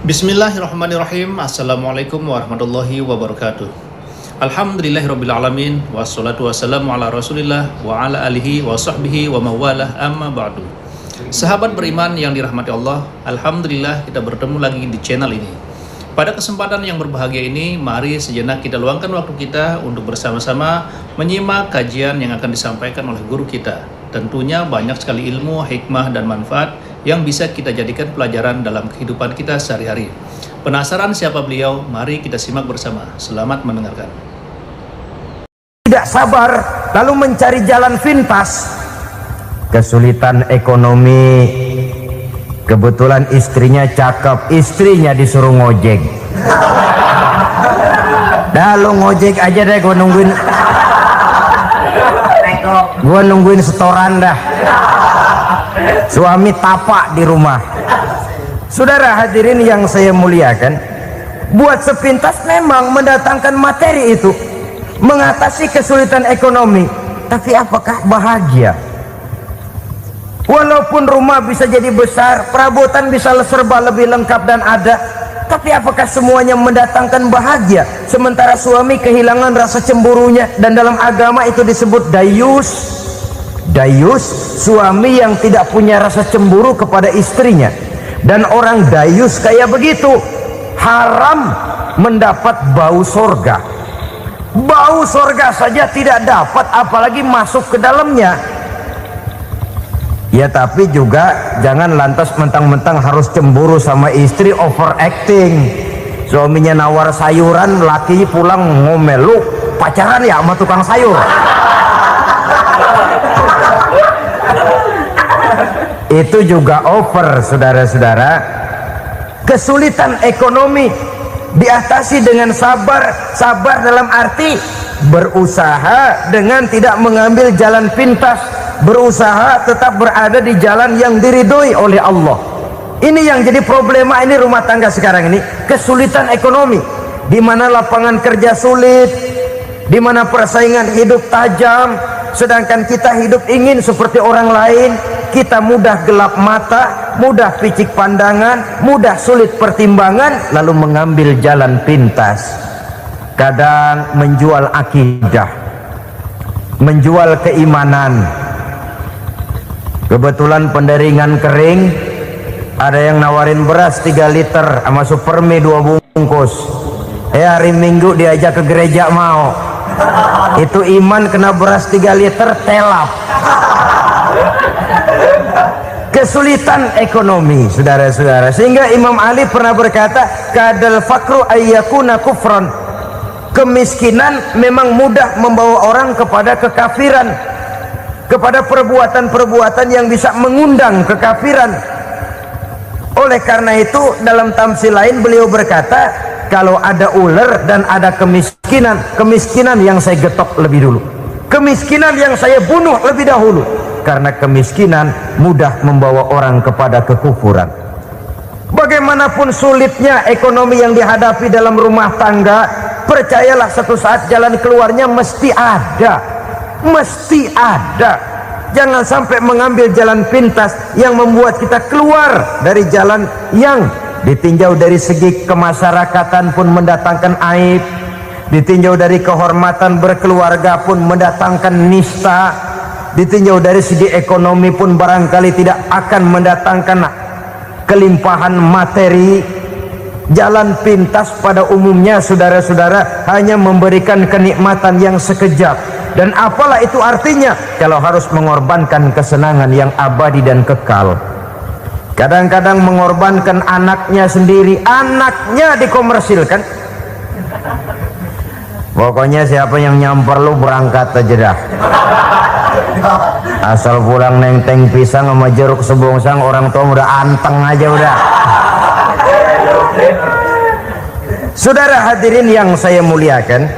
Bismillahirrahmanirrahim. Assalamualaikum warahmatullahi wabarakatuh. Alhamdulillahirrabbilalamin. Wassalatu wassalamu ala rasulillah wa ala alihi wa sahbihi wa mawalah, amma ba'du. Sahabat beriman yang dirahmati Allah, Alhamdulillah kita bertemu lagi di channel ini. Pada kesempatan yang berbahagia ini, mari sejenak kita luangkan waktu kita untuk bersama-sama menyimak kajian yang akan disampaikan oleh guru kita. Tentunya banyak sekali ilmu, hikmah, dan manfaat yang bisa kita jadikan pelajaran dalam kehidupan kita sehari-hari. Penasaran siapa beliau? Mari kita simak bersama. Selamat mendengarkan. Tidak sabar, lalu mencari jalan pintas. Kesulitan ekonomi, kebetulan istrinya cakep, istrinya disuruh ngojek. Dah lu ngojek aja deh, gua nungguin setoran dah. Suami tapak di rumah. Saudara hadirin yang saya muliakan, buat sepintas memang mendatangkan materi itu mengatasi kesulitan ekonomi, tapi apakah bahagia? Walaupun rumah bisa jadi besar, perabotan bisa serba lebih lengkap dan ada, tapi apakah semuanya mendatangkan bahagia? Sementara suami kehilangan rasa cemburunya, dan dalam agama itu disebut dayus. Dayus, suami yang tidak punya rasa cemburu kepada istrinya. Dan orang dayus kayak begitu haram mendapat bau sorga. Bau sorga saja tidak dapat, apalagi masuk ke dalamnya. Ya tapi juga jangan lantas mentang-mentang harus cemburu sama istri, overacting. Suaminya nawar sayuran, laki pulang ngomel, lu pacaran ya sama tukang sayur. Itu juga over, saudara-saudara. Kesulitan ekonomi diatasi dengan sabar. Sabar dalam arti berusaha dengan tidak mengambil jalan pintas, berusaha tetap berada di jalan yang diridhoi oleh Allah. Ini yang jadi problema ini rumah tangga sekarang ini, kesulitan ekonomi, di mana lapangan kerja sulit, di mana persaingan hidup tajam, sedangkan kita hidup ingin seperti orang lain. Kita mudah gelap mata, mudah picik pandangan, mudah sulit pertimbangan, lalu mengambil jalan pintas. Kadang menjual akidah, menjual keimanan. Kebetulan penderingan kering, ada yang nawarin beras 3 liter sama Supermi 2 bungkus. Hari Minggu diajak ke gereja mau. Itu iman kena beras 3 liter telap. Kesulitan ekonomi, saudara-saudara, sehingga Imam Ali pernah berkata, kadal fakru ayyakuna kufran. Kemiskinan memang mudah membawa orang kepada kekafiran, kepada perbuatan-perbuatan yang bisa mengundang kekafiran. Oleh karena itu dalam tamsil lain beliau berkata, kalau ada ular dan ada kemiskinan, kemiskinan yang saya getok lebih dulu, kemiskinan yang saya bunuh lebih dahulu. Karena kemiskinan mudah membawa orang kepada kekufuran. Bagaimanapun sulitnya ekonomi yang dihadapi dalam rumah tangga, percayalah satu saat jalan keluarnya mesti ada. Mesti ada. Jangan sampai mengambil jalan pintas yang membuat kita keluar dari jalan yang ditinjau dari segi kemasyarakatan pun mendatangkan aib, ditinjau dari kehormatan berkeluarga pun mendatangkan nista, ditinjau dari segi ekonomi pun barangkali tidak akan mendatangkan kelimpahan materi. Jalan pintas pada umumnya, saudara-saudara, hanya memberikan kenikmatan yang sekejap. Dan apalah itu artinya kalau harus mengorbankan kesenangan yang abadi dan kekal. Kadang-kadang mengorbankan anaknya sendiri, anaknya dikomersilkan. Pokoknya siapa yang nyamper lu berangkat aja dah. Asal pulang nenteng pisang sama jeruk sebongsang, orang tua udah anteng aja udah. Saudara hadirin yang saya muliakan,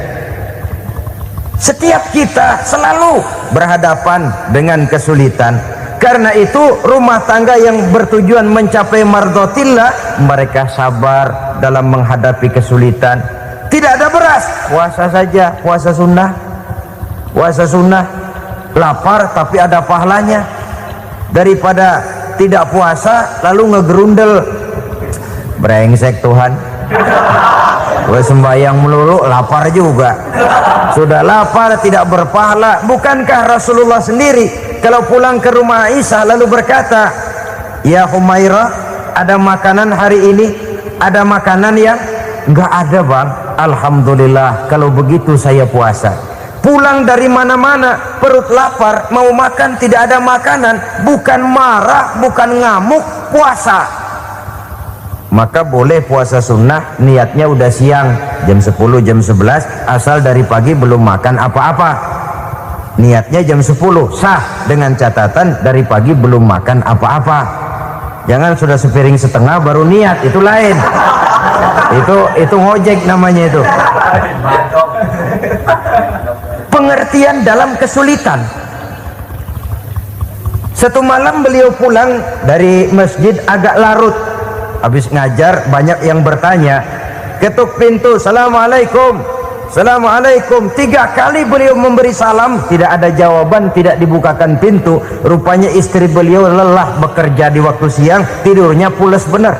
setiap kita selalu berhadapan dengan kesulitan. Karena itu rumah tangga yang bertujuan mencapai mardhatillah, mereka sabar dalam menghadapi kesulitan. Tidak ada beras, puasa saja, puasa sunnah, puasa sunnah. Lapar tapi ada pahalanya, daripada tidak puasa lalu ngegerundel. brengsek Tuhan. Gue sembahyang melulu, lapar juga. Sudah lapar, tidak berpahala. Bukankah Rasulullah sendiri kalau pulang ke rumah Aisyah lalu berkata, ya Humairah, ada makanan hari ini? Ada makanan yang enggak ada bang. Alhamdulillah, kalau begitu saya puasa. Pulang dari mana-mana, perut lapar, mau makan tidak ada makanan, bukan marah, bukan ngamuk, puasa. Maka boleh puasa sunnah, niatnya udah siang, jam 10, jam 11, asal dari pagi belum makan apa-apa. Niatnya jam 10, sah, dengan catatan dari pagi belum makan apa-apa. Jangan sudah sepiring setengah baru niat, itu lain. Itu ngojek namanya itu. Pengertian dalam kesulitan. Satu malam beliau pulang dari masjid agak larut. Habis ngajar banyak yang bertanya, ketuk pintu, Assalamualaikum, Assalamualaikum. 3 kali beliau memberi salam, tidak ada jawaban, tidak dibukakan pintu. Rupanya istri beliau lelah bekerja di waktu siang, tidurnya pules benar.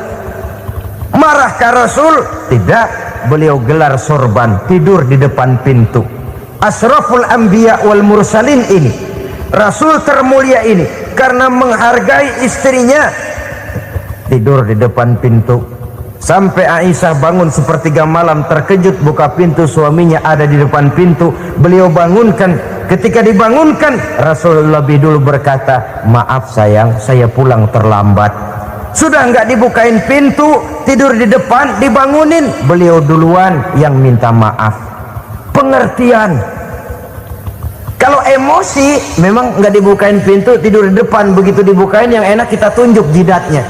Marah ke Rasul? Tidak, beliau gelar sorban, tidur di depan pintu. Asraful anbiya wal mursalin ini, Rasul termulia ini, karena menghargai istrinya, tidur di depan pintu. Sampai Aisyah bangun sepertiga malam, terkejut buka pintu, suaminya ada di depan pintu. Beliau bangunkan. Ketika dibangunkan, Rasulullah lebih dulu berkata, maaf sayang, saya pulang terlambat. Sudah nggak dibukain pintu, tidur di depan, dibangunin, beliau duluan yang minta maaf. Pengertian. Kalau emosi, memang nggak dibukain pintu, tidur di depan, begitu dibukain yang enak kita tunjuk jidatnya.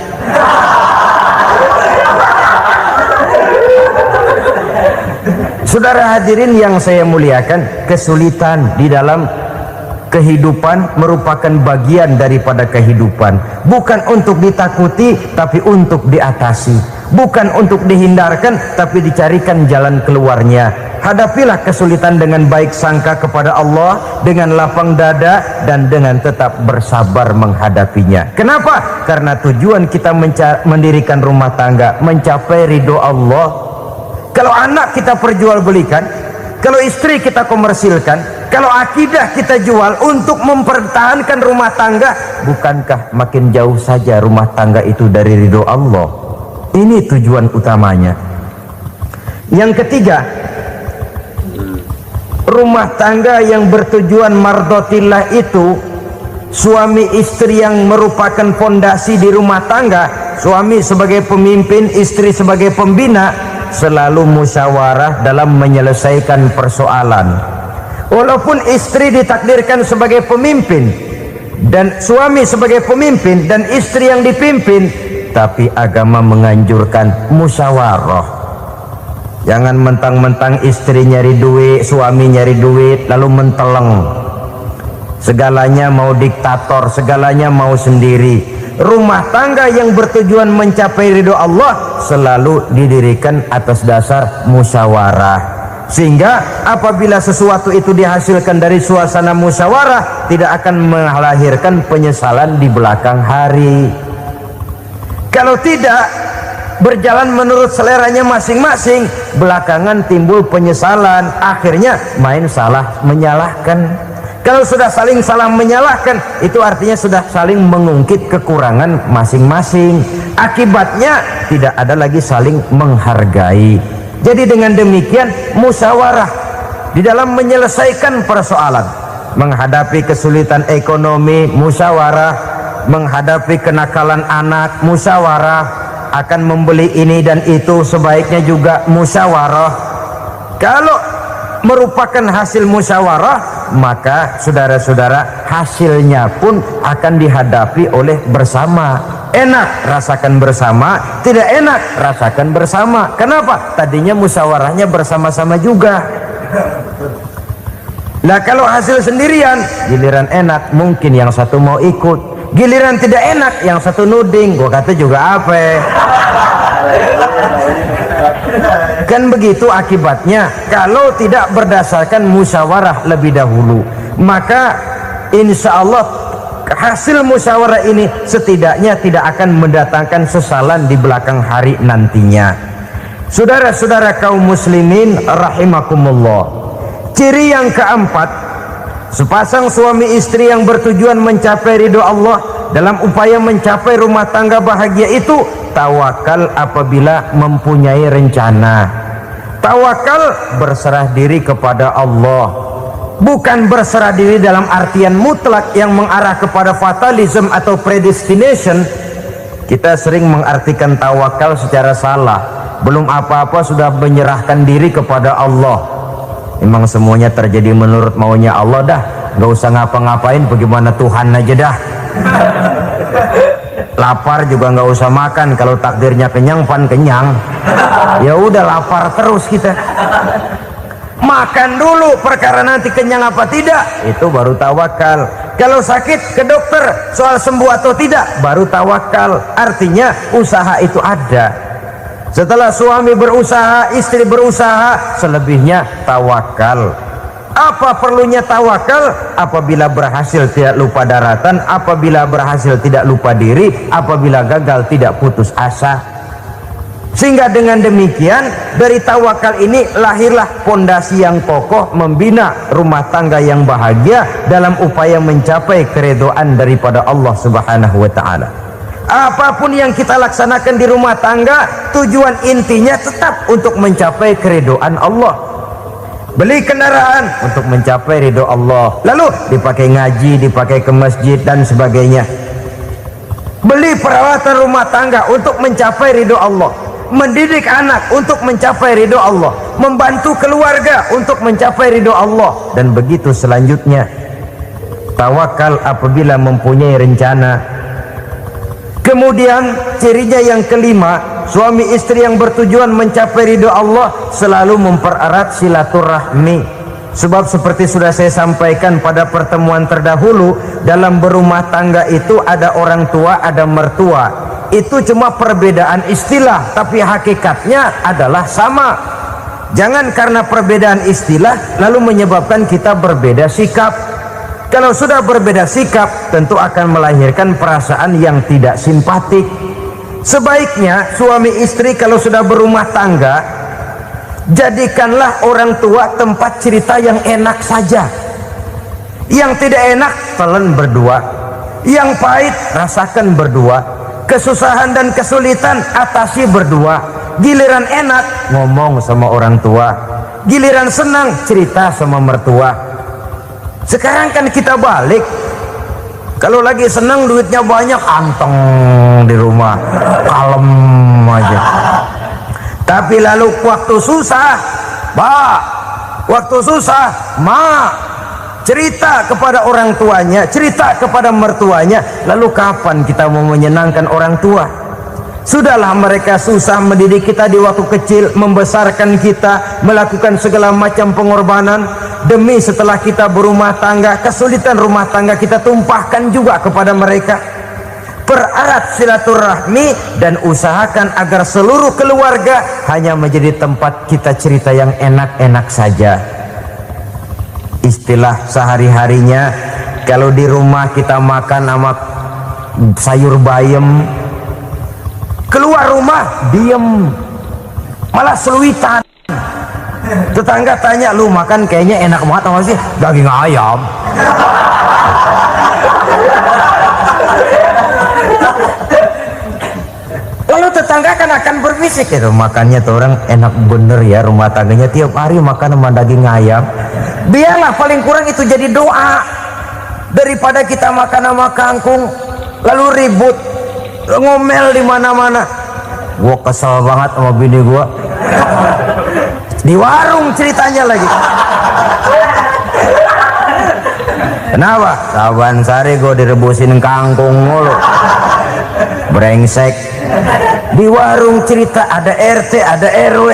Saudara hadirin yang saya muliakan, kesulitan di dalam kehidupan merupakan bagian daripada kehidupan, bukan untuk ditakuti tapi untuk diatasi, bukan untuk dihindarkan tapi dicarikan jalan keluarnya. Hadapilah kesulitan dengan baik sangka kepada Allah, dengan lapang dada dan dengan tetap bersabar menghadapinya. Kenapa? Karena tujuan kita mendirikan rumah tangga, mencapai ridho Allah. Kalau anak kita perjualbelikan, kalau istri kita komersilkan, kalau akidah kita jual untuk mempertahankan rumah tangga, bukankah makin jauh saja rumah tangga itu dari ridho Allah? Ini tujuan utamanya. Yang ketiga, rumah tangga yang bertujuan mardotillah itu, suami istri yang merupakan fondasi di rumah tangga, suami sebagai pemimpin, istri sebagai pembina, selalu musyawarah dalam menyelesaikan persoalan. Walaupun istri ditakdirkan sebagai pemimpin dan suami sebagai pemimpin dan istri yang dipimpin, tapi agama menganjurkan musyawarah. Jangan mentang-mentang istri nyari duit, suami nyari duit, lalu menteleng. Segalanya mau diktator, segalanya mau sendiri. Rumah tangga yang bertujuan mencapai ridho Allah selalu didirikan atas dasar musyawarah. Sehingga apabila sesuatu itu dihasilkan dari suasana musyawarah, tidak akan melahirkan penyesalan di belakang hari. Kalau tidak, berjalan menurut seleranya masing-masing, belakangan timbul penyesalan, akhirnya main salah menyalahkan. Kalau sudah saling salah menyalahkan, itu artinya sudah saling mengungkit kekurangan masing-masing. Akibatnya tidak ada lagi saling menghargai. Jadi dengan demikian musyawarah di dalam menyelesaikan persoalan, menghadapi kesulitan ekonomi musyawarah, menghadapi kenakalan anak musyawarah, akan membeli ini dan itu sebaiknya juga musyawarah. Kalau merupakan hasil musyawarah, maka saudara-saudara hasilnya pun akan dihadapi oleh bersama. Enak rasakan bersama, tidak enak rasakan bersama. Kenapa? Tadinya musyawarahnya bersama-sama juga. Nah kalau hasil sendirian, giliran enak mungkin yang satu mau ikut, giliran tidak enak yang satu nuding, gua kata juga apa. Kan begitu akibatnya kalau tidak berdasarkan musyawarah lebih dahulu. Maka insya Allah hasil musyawarah ini setidaknya tidak akan mendatangkan sesalan di belakang hari nantinya. Saudara-saudara kaum muslimin rahimakumullah, ciri yang keempat, sepasang suami istri yang bertujuan mencapai ridho Allah dalam upaya mencapai rumah tangga bahagia itu tawakal apabila mempunyai rencana. Tawakal berserah diri kepada Allah, bukan berserah diri dalam artian mutlak yang mengarah kepada fatalism atau predestination. Kita sering mengartikan tawakal secara salah. Belum apa-apa sudah menyerahkan diri kepada Allah. Memang semuanya terjadi menurut maunya Allah dah, nggak usah ngapa-ngapain, bagaimana Tuhan aja dah. Lapar juga nggak usah makan, kalau takdirnya kenyang pan kenyang. Ya udah lapar terus kita. Makan dulu, perkara nanti kenyang apa tidak itu baru tawakal. Kalau sakit ke dokter, soal sembuh atau tidak baru tawakal. Artinya usaha itu ada. Setelah suami berusaha, istri berusaha, selebihnya tawakal. Apa perlunya tawakal? Apabila berhasil tidak lupa daratan, apabila berhasil tidak lupa diri, apabila gagal tidak putus asa. Sehingga dengan demikian dari tawakal ini lahirlah pondasi yang kokoh membina rumah tangga yang bahagia dalam upaya mencapai keridhaan daripada Allah Subhanahu wa taala. Apapun yang kita laksanakan di rumah tangga, tujuan intinya tetap untuk mencapai keridhaan Allah. Beli kendaraan untuk mencapai ridho Allah, lalu dipakai ngaji, dipakai ke masjid dan sebagainya. Beli peralatan rumah tangga untuk mencapai ridho Allah. Mendidik anak untuk mencapai ridho Allah, membantu keluarga untuk mencapai ridho Allah, dan begitu selanjutnya. Tawakal apabila mempunyai rencana. Kemudian cirinya yang kelima, suami istri yang bertujuan mencapai ridho Allah selalu mempererat silaturahmi. Sebab seperti sudah saya sampaikan pada pertemuan terdahulu, dalam berumah tangga itu ada orang tua, ada mertua. Itu cuma perbedaan istilah, tapi hakikatnya adalah sama. Jangan karena perbedaan istilah lalu menyebabkan kita berbeda sikap. Kalau sudah berbeda sikap, tentu akan melahirkan perasaan yang tidak simpatik. Sebaiknya suami istri kalau sudah berumah tangga, jadikanlah orang tua tempat cerita yang enak saja. Yang tidak enak telan berdua, yang pahit rasakan berdua, kesusahan dan kesulitan atasi berdua. Giliran enak ngomong sama orang tua, giliran senang cerita sama mertua. Sekarang kan kita balik, kalau lagi senang duitnya banyak, anteng di rumah, kalem aja. Tapi lalu waktu susah, Pak, waktu susah, Ma, cerita kepada orang tuanya, cerita kepada mertuanya. Lalu kapan kita mau menyenangkan orang tua? Sudahlah mereka susah mendidik kita di waktu kecil, membesarkan kita, melakukan segala macam pengorbanan, demi setelah kita berumah tangga, kesulitan rumah tangga kita tumpahkan juga kepada mereka. Pererat silaturahmi dan usahakan agar seluruh keluarga hanya menjadi tempat kita cerita yang enak-enak saja. Istilah sehari-harinya, kalau di rumah kita makan sama sayur bayam, keluar rumah diem, malah seluitan. Tetangga tanya, lu makan kayaknya enak banget apa sih? Daging ayam. Lalu tetangga kan akan berbisik, itu makannya tuh orang enak bener ya, rumah tangganya tiap hari makan sama daging ayam. Biarlah paling kurang itu jadi doa, daripada kita makan sama kangkung lalu ribut ngomel di mana-mana. Gua kesel banget sama bini gua, di warung ceritanya lagi. Kenapa? Saban sari gua direbusin kangkung mulu, brengsek. Di warung cerita ada RT, ada RW,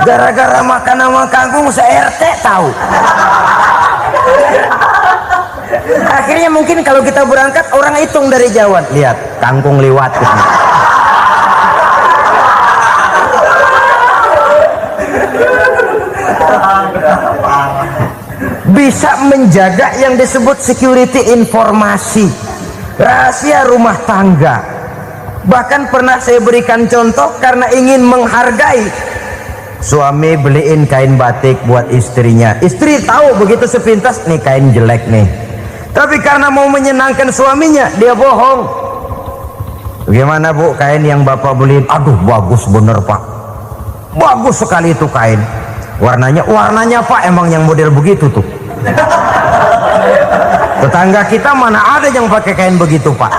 gara-gara makan sama kangkung se-RT tahu. Akhirnya mungkin kalau kita berangkat orang hitung dari jauhan, lihat kangkung liwat. bisa menjaga yang disebut security informasi, rahasia rumah tangga. Bahkan pernah saya berikan contoh, karena ingin menghargai, suami beliin kain batik buat istrinya. Istri tahu begitu sepintas, nih kain jelek nih, tapi karena mau menyenangkan suaminya, dia bohong. Bagaimana bu, kain yang bapak beliin? Aduh bagus bener pak, bagus sekali itu kain. Warnanya pak emang yang model begitu tuh. Tetangga kita mana ada yang pakai kain begitu pak?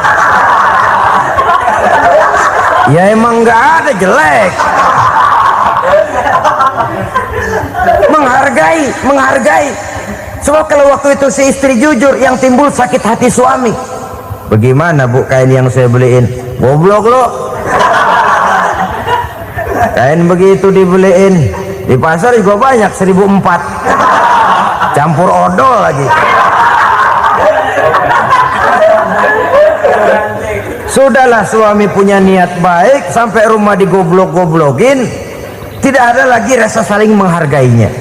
Ya emang nggak ada, jelek. Menghargai. Sebab kalau waktu itu si istri jujur, yang timbul sakit hati suami. Bagaimana bu, kain yang saya beliin? Goblok lo. Kain begitu dibeliin di pasar juga banyak 1.400, campur odol lagi. Sudahlah, suami punya niat baik, sampai rumah digoblok-goblokin, tidak ada lagi rasa saling menghargainya.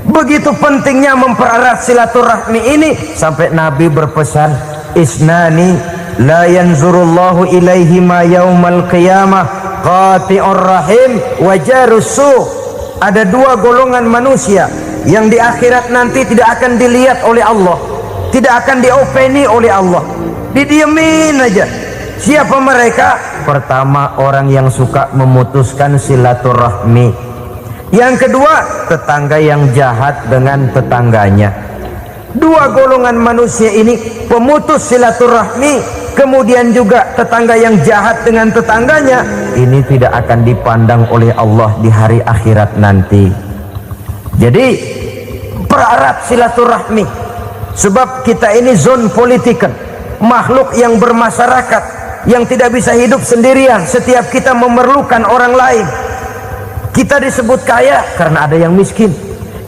Begitu pentingnya mempererat silaturahmi ini, sampai Nabi berpesan, isnani la yanzurullahu ilaihima yaumal qiyamah, qati'ur rahim wa jarus su'. Ada dua golongan manusia yang di akhirat nanti tidak akan dilihat oleh Allah, tidak akan diopeni oleh Allah, didiemin aja. Siapa mereka? Pertama, orang yang suka memutuskan silaturahmi. Yang kedua, tetangga yang jahat dengan tetangganya. Dua golongan manusia ini, pemutus silaturahmi, kemudian juga tetangga yang jahat dengan tetangganya, ini tidak akan dipandang oleh Allah di hari akhirat nanti. Jadi pererat silaturahmi, sebab kita ini zon politiken, makhluk yang bermasyarakat, yang tidak bisa hidup sendirian. Setiap kita memerlukan orang lain. Kita disebut kaya karena ada yang miskin,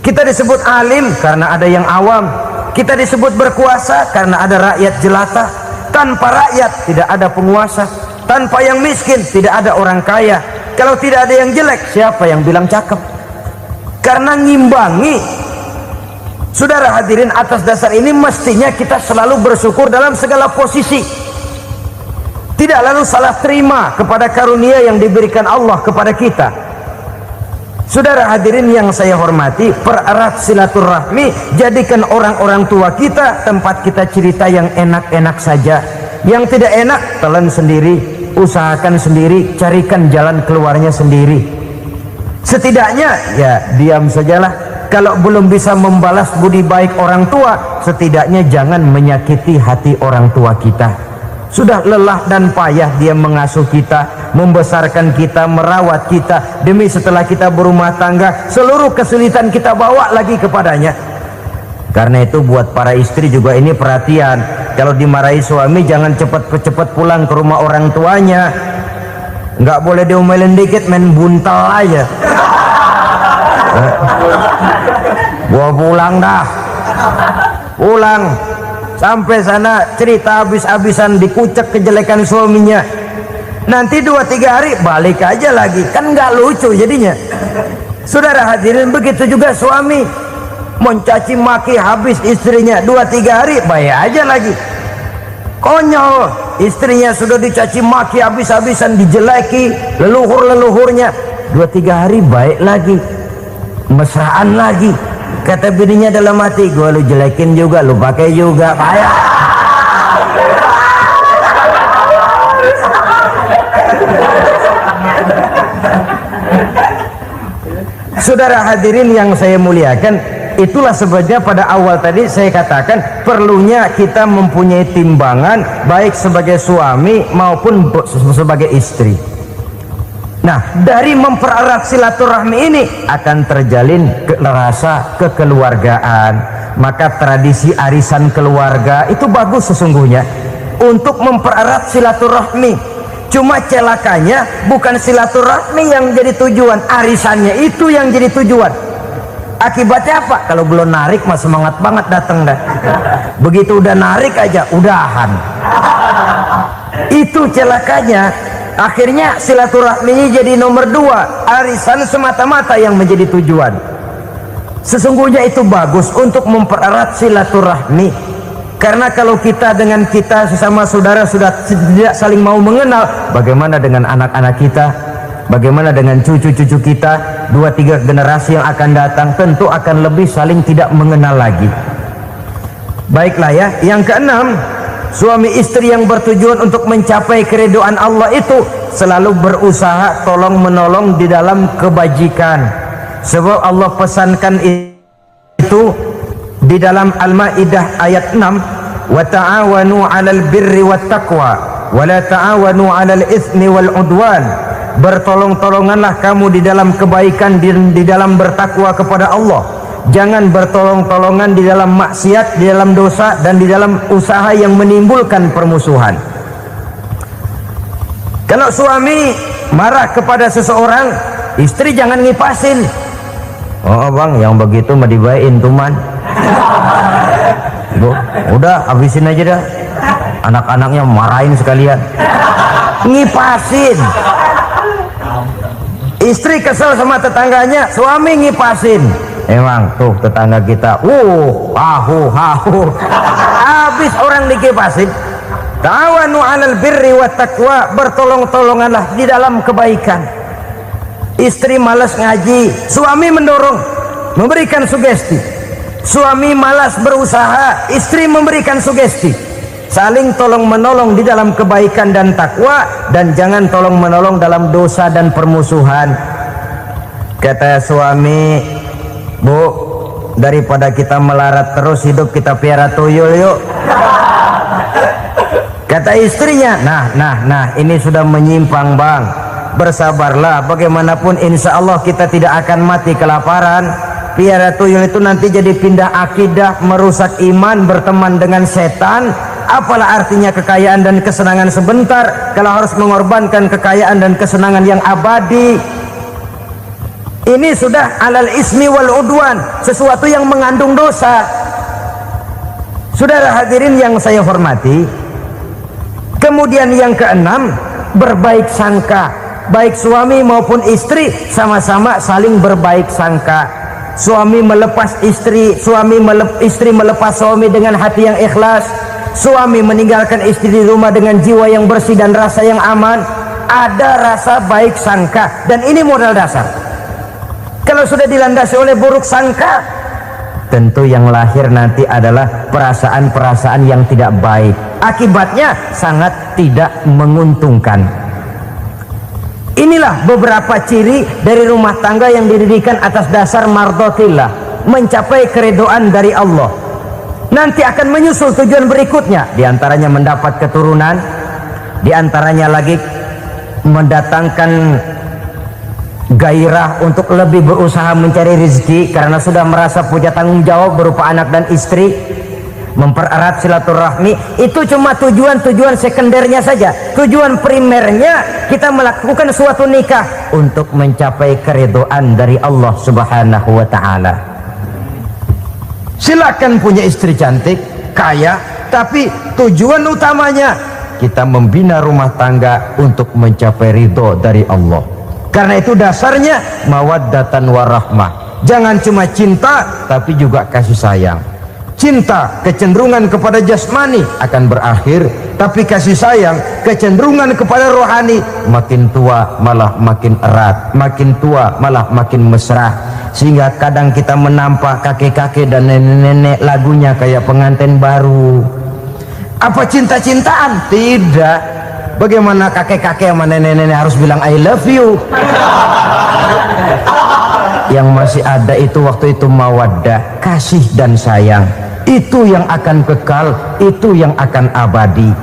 kita disebut alim karena ada yang awam, kita disebut berkuasa karena ada rakyat jelata. Tanpa rakyat tidak ada penguasa, tanpa yang miskin tidak ada orang kaya. Kalau tidak ada yang jelek, siapa yang bilang cakep? Karena ngimbangi. Saudara hadirin, atas dasar ini mestinya kita selalu bersyukur dalam segala posisi, tidak lalu salah terima kepada karunia yang diberikan Allah kepada kita. Saudara hadirin yang saya hormati, pererat silaturahmi, jadikan orang-orang tua kita tempat kita cerita yang enak-enak saja. Yang tidak enak, telan sendiri, usahakan sendiri, carikan jalan keluarnya sendiri. Setidaknya ya diam sajalah. Kalau belum bisa membalas budi baik orang tua, setidaknya jangan menyakiti hati orang tua kita. Sudah lelah dan payah dia mengasuh kita, membesarkan kita, merawat kita, demi setelah kita berumah tangga, seluruh kesulitan kita bawa lagi kepadanya. Karena itu buat para istri juga ini perhatian, kalau dimarahi suami jangan cepat-cepat pulang ke rumah orang tuanya. Nggak boleh diomelin dikit, main buntal aja. Gua pulang dah, pulang. Sampai sana cerita habis-habisan, dikucek kejelekan suaminya. Nanti 2-3 hari balik aja lagi, kan nggak lucu jadinya. Saudara hadirin, begitu juga suami mencaci maki habis istrinya, 2-3 hari baik aja lagi. Konyol, istrinya sudah dicaci maki habis-habisan, dijeleki leluhur-leluhurnya, 2-3 hari baik lagi, mesraan lagi. Kata bininya dalam hati, gua lu jelekin juga, lu pakai juga, payah. Saudara hadirin yang saya muliakan, itulah sebabnya pada awal tadi saya katakan perlunya kita mempunyai timbangan baik sebagai suami maupun sebagai istri. Nah, dari mempererat silaturahmi ini akan terjalin rasa kekeluargaan. Maka tradisi arisan keluarga itu bagus sesungguhnya untuk mempererat silaturahmi. Cuma celakanya bukan silaturahmi yang jadi tujuan, arisannya itu yang jadi tujuan. Akibatnya apa? Kalau belum narik mah semangat banget datang dah. Begitu udah narik aja udahan. Itu celakanya. Akhirnya silaturahminya jadi nomor 2, arisan semata-mata yang menjadi tujuan. Sesungguhnya itu bagus untuk mempererat silaturahmi. Karena kalau kita dengan kita sesama saudara sudah tidak saling mau mengenal, bagaimana dengan anak-anak kita, bagaimana dengan cucu-cucu kita, 2-3 generasi yang akan datang tentu akan lebih saling tidak mengenal lagi. Baiklah ya, yang keenam, suami istri yang bertujuan untuk mencapai keridhaan Allah itu selalu berusaha tolong menolong di dalam kebajikan. Sebab Allah pesankan itu di dalam Al-Maidah ayat 6, wa ta'awanu 'alal birri wat taqwa wa la ta'awanu 'alal itsmi wal 'udwan. Bertolong-tolonganlah kamu di dalam kebaikan, di dalam bertakwa kepada Allah. Jangan bertolong-tolongan di dalam maksiat, di dalam dosa, dan di dalam usaha yang menimbulkan permusuhan. Kalau suami marah kepada seseorang, istri jangan ngipasin. Oh bang, yang begitu mah dibayain tuman. Bu, udah habisin aja dah. Anak-anaknya marahin sekalian. Ngipasin. Istri kesel sama tetangganya, suami ngipasin. Emang tuh tetangga kita, hahu. Habis orang dikipasin. Ta'awanu 'alal birri wat taqwa, bertolong-tolonganlah di dalam kebaikan. Istri malas ngaji, suami mendorong, memberikan sugesti. Suami malas berusaha, istri memberikan sugesti. Saling tolong menolong di dalam kebaikan dan takwa, dan jangan tolong menolong dalam dosa dan permusuhan. Kata suami, bu, daripada kita melarat terus hidup, kita piara tuyul yuk. Kata istrinya, nah ini sudah menyimpang bang. Bersabarlah, bagaimanapun insya Allah kita tidak akan mati kelaparan. Piara tuyul itu nanti jadi pindah akidah, merusak iman, berteman dengan setan. Apalah artinya kekayaan dan kesenangan sebentar kalau harus mengorbankan kekayaan dan kesenangan yang abadi. Ini sudah alal ismi wal udwan, sesuatu yang mengandung dosa. Saudara hadirin yang saya hormati, kemudian yang keenam, berbaik sangka. Baik suami maupun istri sama-sama saling berbaik sangka. Suami melepas istri, istri melepas suami dengan hati yang ikhlas. Suami meninggalkan istri di rumah dengan jiwa yang bersih dan rasa yang aman. Ada rasa baik sangka, dan ini modal dasar. Kalau sudah dilandasi oleh buruk sangka, tentu yang lahir nanti adalah perasaan-perasaan yang tidak baik. Akibatnya sangat tidak menguntungkan. Inilah beberapa ciri dari rumah tangga yang didirikan atas dasar mardhatillah, mencapai keridhaan dari Allah. Nanti akan menyusul tujuan berikutnya, diantaranya mendapat keturunan, diantaranya lagi mendatangkan gairah untuk lebih berusaha mencari rezeki karena sudah merasa punya tanggung jawab berupa anak dan istri. Mempererat silaturahmi itu cuma tujuan-tujuan sekundernya saja. Tujuan primernya kita melakukan suatu nikah untuk mencapai keridhaan dari Allah Subhanahu wa taala. Silakan punya istri cantik, kaya, tapi tujuan utamanya kita membina rumah tangga untuk mencapai ridho dari Allah. Karena itu dasarnya mawaddatan warahmah. Jangan cuma cinta tapi juga kasih sayang. Cinta, kecenderungan kepada jasmani akan berakhir, tapi kasih sayang, kecenderungan kepada rohani, makin tua malah makin erat, makin tua malah makin mesra. Sehingga kadang kita menampak kakek-kakek dan nenek-nenek lagunya kayak pengantin baru. Apa cinta-cintaan? Tidak. Bagaimana kakek-kakek sama nenek-nenek harus bilang I love you? Yang masih ada itu waktu itu mawaddah, kasih dan sayang. Itu yang akan kekal, itu yang akan abadi.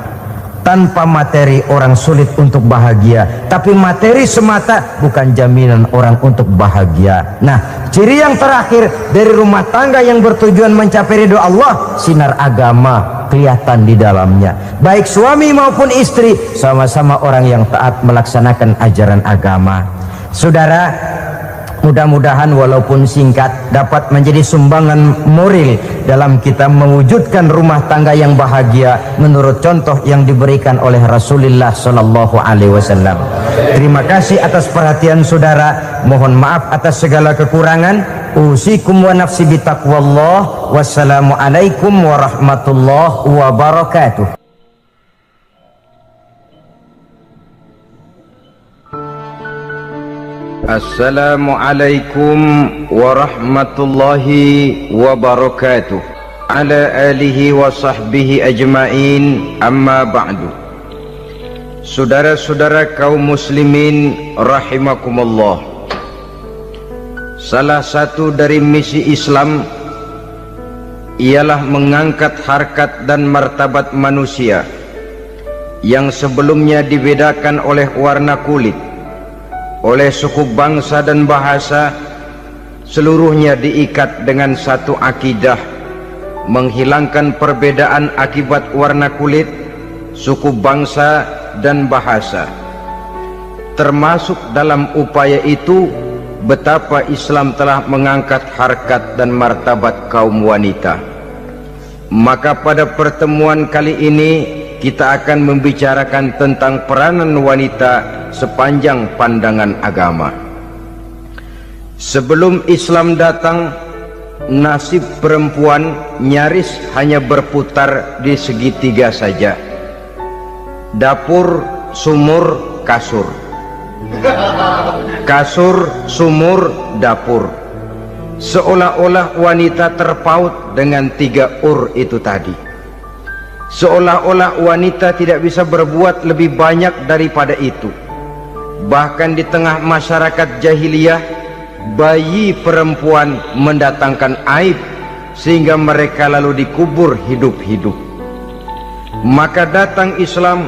Tanpa materi orang sulit untuk bahagia, tapi materi semata bukan jaminan orang untuk bahagia. Nah, ciri yang terakhir dari rumah tangga yang bertujuan mencapai ridho Allah, sinar agama kelihatan di dalamnya. Baik suami maupun istri sama-sama orang yang taat melaksanakan ajaran agama. Saudara, mudah-mudahan walaupun singkat dapat menjadi sumbangan moral dalam kita mewujudkan rumah tangga yang bahagia menurut contoh yang diberikan oleh Rasulullah Sallallahu Alaihi Wasallam. Terima kasih atas perhatian saudara. Mohon maaf atas segala kekurangan. usikum wa nafsi bitaqwallah. Wassalamualaikum warahmatullahi wabarakatuh. Assalamualaikum warahmatullahi wabarakatuh. Ala alihi wa sahbihi ajma'in, amma ba'du. Saudara-saudara kaum muslimin rahimakumullah, salah satu dari misi Islam ialah mengangkat harkat dan martabat manusia yang sebelumnya dibedakan oleh warna kulit, oleh suku bangsa dan bahasa. Seluruhnya diikat dengan satu akidah, menghilangkan perbedaan akibat warna kulit, suku bangsa dan bahasa. Termasuk dalam upaya itu betapa Islam telah mengangkat harkat dan martabat kaum wanita. Maka pada pertemuan kali ini kita akan membicarakan tentang peranan wanita sepanjang pandangan agama. Sebelum Islam datang, nasib perempuan nyaris hanya berputar di segitiga saja: dapur, sumur, kasur. Kasur, sumur, dapur. Seolah-olah wanita terpaut dengan 3 itu tadi. Seolah-olah wanita tidak bisa berbuat lebih banyak daripada itu. Bahkan di tengah masyarakat jahiliyah, bayi perempuan mendatangkan aib sehingga mereka lalu dikubur hidup-hidup. Maka datang Islam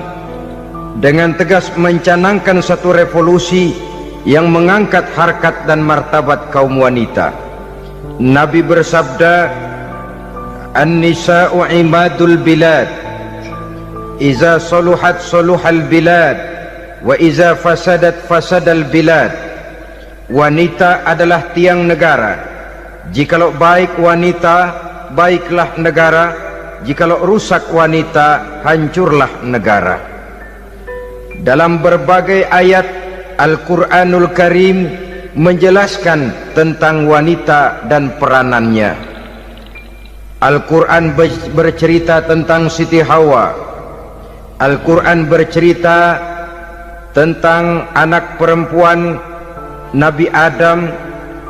dengan tegas mencanangkan satu revolusi yang mengangkat harkat dan martabat kaum wanita. Nabi bersabda, "An-nisa'u imadul bilad, iza saluhat saluhal bilad, wa iza fasadat fasadal bilad." Wanita adalah tiang negara. Jikalau baik wanita, baiklah negara. Jikalau rusak wanita, hancurlah negara. Dalam berbagai ayat Al-Quranul Karim menjelaskan tentang wanita dan peranannya. Al-Quran bercerita tentang Siti Hawa. Al-Quran bercerita tentang anak perempuan Nabi Adam,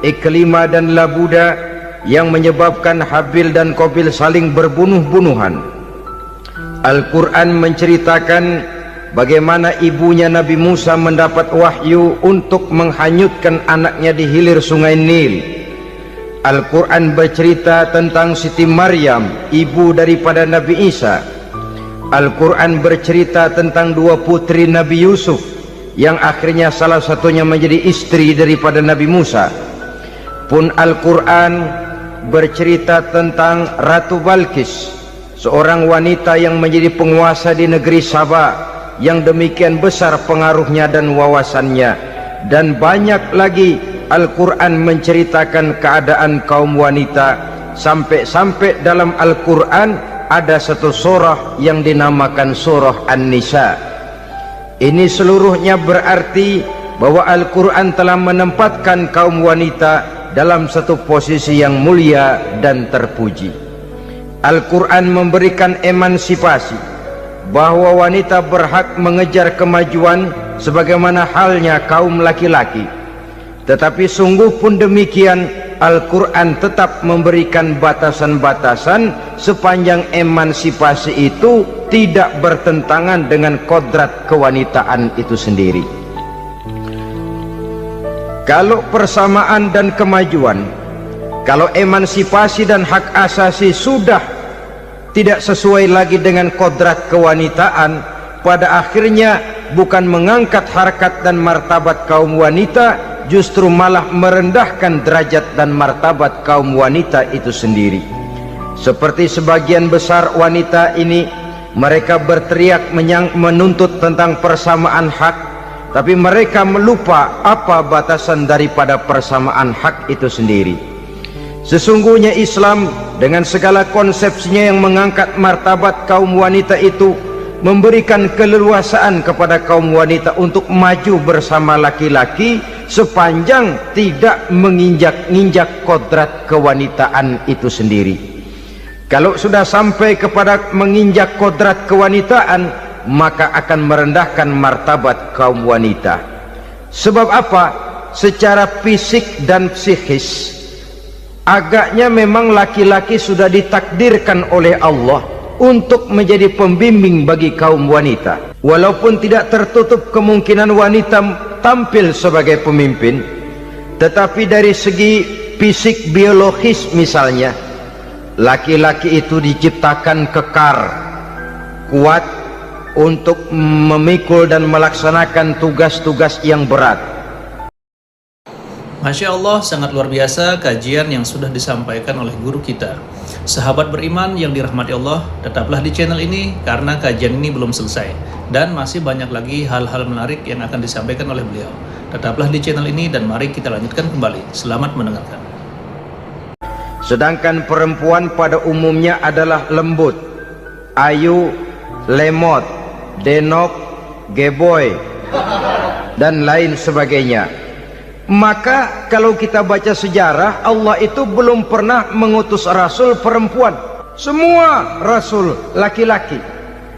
Iklima dan Labuda, yang menyebabkan Habil dan Qabil saling berbunuh-bunuhan. Al-Quran menceritakan bagaimana ibunya Nabi Musa mendapat wahyu untuk menghanyutkan anaknya di hilir sungai Nil. Al-Quran bercerita tentang Siti Maryam, ibu daripada Nabi Isa. Al-Quran bercerita tentang 2 putri Nabi Yusuf, yang akhirnya salah satunya menjadi istri daripada Nabi Musa. Pun Al-Quran bercerita tentang Ratu Balkis, seorang wanita yang menjadi penguasa di negeri Sabah, yang demikian besar pengaruhnya dan wawasannya. Dan banyak lagi Al-Quran menceritakan keadaan kaum wanita, sampai-sampai dalam Al-Quran ada satu surah yang dinamakan surah An-Nisa. Ini seluruhnya berarti bahwa Al-Quran telah menempatkan kaum wanita dalam satu posisi yang mulia dan terpuji. Al-Quran memberikan emansipasi, bahwa wanita berhak mengejar kemajuan sebagaimana halnya kaum laki-laki. Tetapi sungguh pun demikian, Al-Quran tetap memberikan batasan-batasan sepanjang emansipasi itu tidak bertentangan dengan kodrat kewanitaan itu sendiri. Kalau persamaan dan kemajuan, kalau emansipasi dan hak asasi sudah tidak sesuai lagi dengan kodrat kewanitaan, pada akhirnya bukan mengangkat harkat dan martabat kaum wanita, justru malah merendahkan derajat dan martabat kaum wanita itu sendiri. Seperti sebagian besar wanita ini, mereka berteriak menuntut tentang persamaan hak, tapi mereka melupa apa batasan daripada persamaan hak itu sendiri. Sesungguhnya Islam dengan segala konsepsinya yang mengangkat martabat kaum wanita itu memberikan keleluasaan kepada kaum wanita untuk maju bersama laki-laki sepanjang tidak menginjak-injak kodrat kewanitaan itu sendiri. Kalau sudah sampai kepada menginjak kodrat kewanitaan, maka akan merendahkan martabat kaum wanita. Sebab apa? Secara fisik dan psikis agaknya memang laki-laki sudah ditakdirkan oleh Allah untuk menjadi pembimbing bagi kaum wanita. Walaupun tidak tertutup kemungkinan wanita tampil sebagai pemimpin, tetapi dari segi fisik biologis misalnya, laki-laki itu diciptakan kekar, kuat untuk memikul dan melaksanakan tugas-tugas yang berat. Masya Allah, sangat luar biasa kajian yang sudah disampaikan oleh guru kita. Sahabat beriman yang dirahmati Allah, tetaplah di channel ini karena kajian ini belum selesai dan masih banyak lagi hal-hal menarik yang akan disampaikan oleh beliau. Tetaplah di channel ini dan mari kita lanjutkan kembali. Selamat mendengarkan. Sedangkan perempuan pada umumnya adalah lembut, ayu, lemot, denok, geboy, dan lain sebagainya. Maka kalau kita baca sejarah, Allah itu belum pernah mengutus rasul perempuan. Semua rasul laki-laki.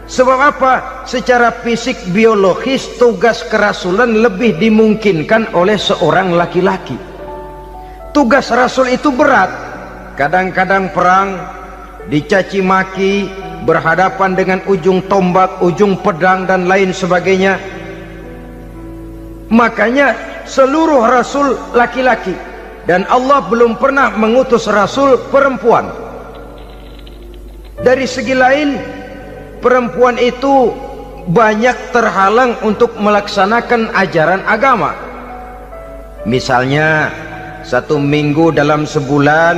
Sebab apa? Secara fisik biologis tugas kerasulan lebih dimungkinkan oleh seorang laki-laki. Tugas rasul itu berat. Kadang-kadang perang, dicaci maki, berhadapan dengan ujung tombak, ujung pedang dan lain sebagainya. Makanya seluruh rasul laki-laki, dan Allah belum pernah mengutus rasul perempuan. Dari segi lain, perempuan itu banyak terhalang untuk melaksanakan ajaran agama. Misalnya 1 minggu dalam sebulan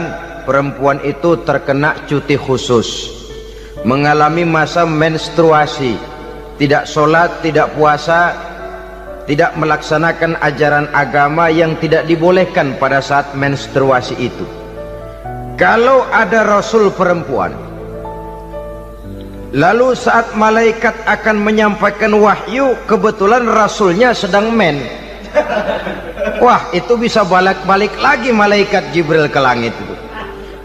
perempuan itu terkena cuti khusus, mengalami masa menstruasi, tidak sholat, tidak puasa, tidak melaksanakan ajaran agama yang tidak dibolehkan pada saat menstruasi itu. Kalau ada rasul perempuan, lalu saat malaikat akan menyampaikan wahyu, kebetulan rasulnya sedang wah, itu bisa balik lagi malaikat Jibril ke langit itu.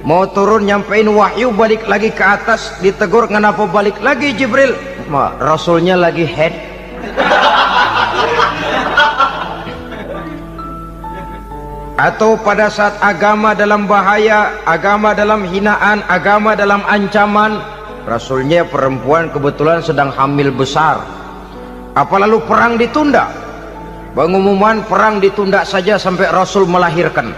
Mau turun nyampein wahyu, balik lagi ke atas, ditegur, kenapa balik lagi Jibril? Rasulnya lagi head. Atau pada saat agama dalam bahaya, agama dalam hinaan, agama dalam ancaman, rasulnya perempuan kebetulan sedang hamil besar. Apa lalu perang ditunda? Pengumuman perang ditunda saja sampai rasul melahirkan.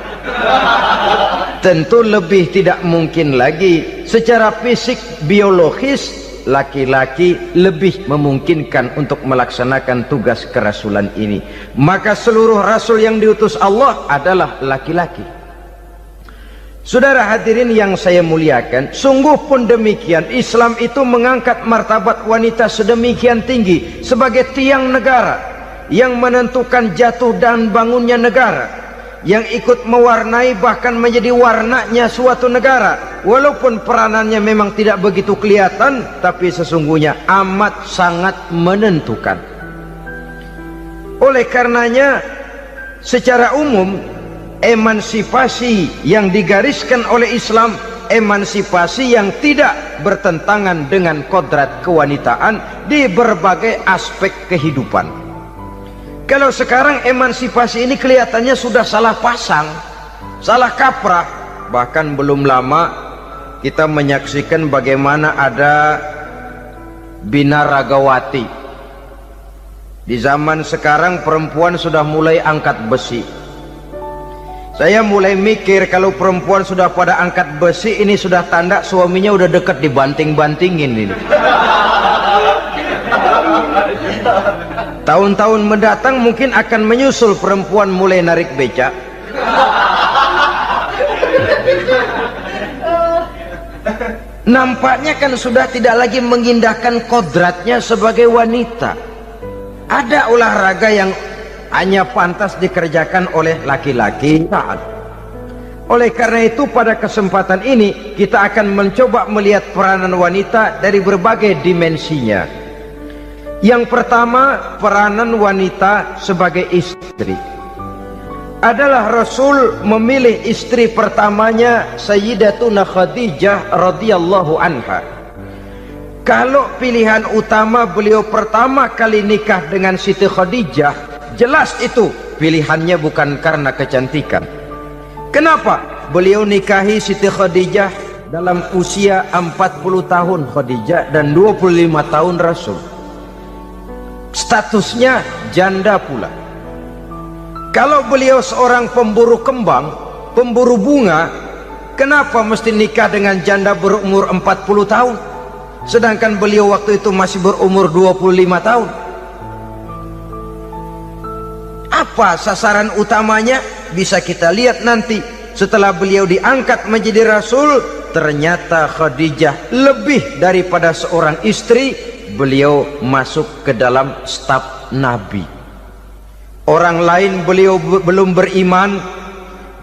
Tentu lebih tidak mungkin lagi. Secara fisik biologis laki-laki lebih memungkinkan untuk melaksanakan tugas kerasulan ini. Maka seluruh rasul yang diutus Allah adalah laki-laki. Saudara hadirin yang saya muliakan, sungguh pun demikian, Islam itu mengangkat martabat wanita sedemikian tinggi sebagai tiang negara yang menentukan jatuh dan bangunnya negara, yang ikut mewarnai bahkan menjadi warnanya suatu negara. Walaupun peranannya memang tidak begitu kelihatan, tapi sesungguhnya amat sangat menentukan. Oleh karenanya, secara umum emansipasi yang digariskan oleh Islam, emansipasi yang tidak bertentangan dengan kodrat kewanitaan di berbagai aspek kehidupan. Kalau sekarang emansipasi ini kelihatannya sudah salah pasang, salah kaprah. Bahkan belum lama kita menyaksikan bagaimana ada binaragawati. Di zaman sekarang perempuan sudah mulai angkat besi. Saya mulai mikir, kalau perempuan sudah pada angkat besi, ini sudah tanda suaminya udah dekat dibanting-bantingin ini. Tahun-tahun mendatang mungkin akan menyusul perempuan mulai narik becak. Nampaknya kan sudah tidak lagi mengindahkan kodratnya sebagai wanita. Ada olahraga yang hanya pantas dikerjakan oleh laki-laki. Oleh karena itu pada kesempatan ini kita akan mencoba melihat peranan wanita dari berbagai dimensinya. Yang pertama, peranan wanita sebagai istri. adalah Rasul memilih istri pertamanya Sayyidatuna Khadijah radhiyallahu anha. Kalau pilihan utama beliau pertama kali nikah dengan Siti Khadijah, jelas itu pilihannya bukan karena kecantikan. Kenapa? Beliau nikahi Siti Khadijah dalam usia 40 tahun Khadijah dan 25 tahun Rasul. Statusnya janda pula. Kalau beliau seorang pemburu kembang, pemburu bunga, kenapa mesti nikah dengan janda berumur 40 tahun? Sedangkan beliau waktu itu masih berumur 25 tahun. Apa sasaran utamanya? Bisa kita lihat nanti. Setelah beliau diangkat menjadi Rasul, ternyata Khadijah lebih daripada seorang istri. Beliau masuk ke dalam staf Nabi. Orang lain beliau belum beriman,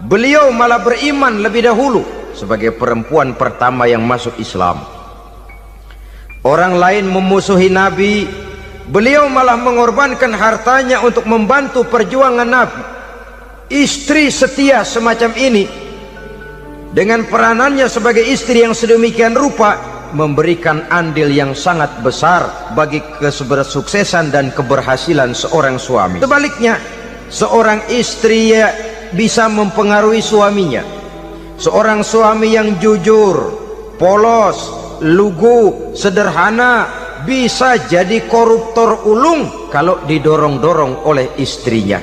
beliau malah beriman lebih dahulu sebagai perempuan pertama yang masuk Islam. Orang lain memusuhi Nabi, beliau malah mengorbankan hartanya untuk membantu perjuangan Nabi. Istri setia semacam ini, dengan peranannya sebagai istri yang sedemikian rupa, memberikan andil yang sangat besar bagi kesuksesan dan keberhasilan seorang suami. Sebaliknya, seorang istri bisa mempengaruhi suaminya. Seorang suami yang jujur, polos, lugu, sederhana, bisa jadi koruptor ulung kalau didorong-dorong oleh istrinya.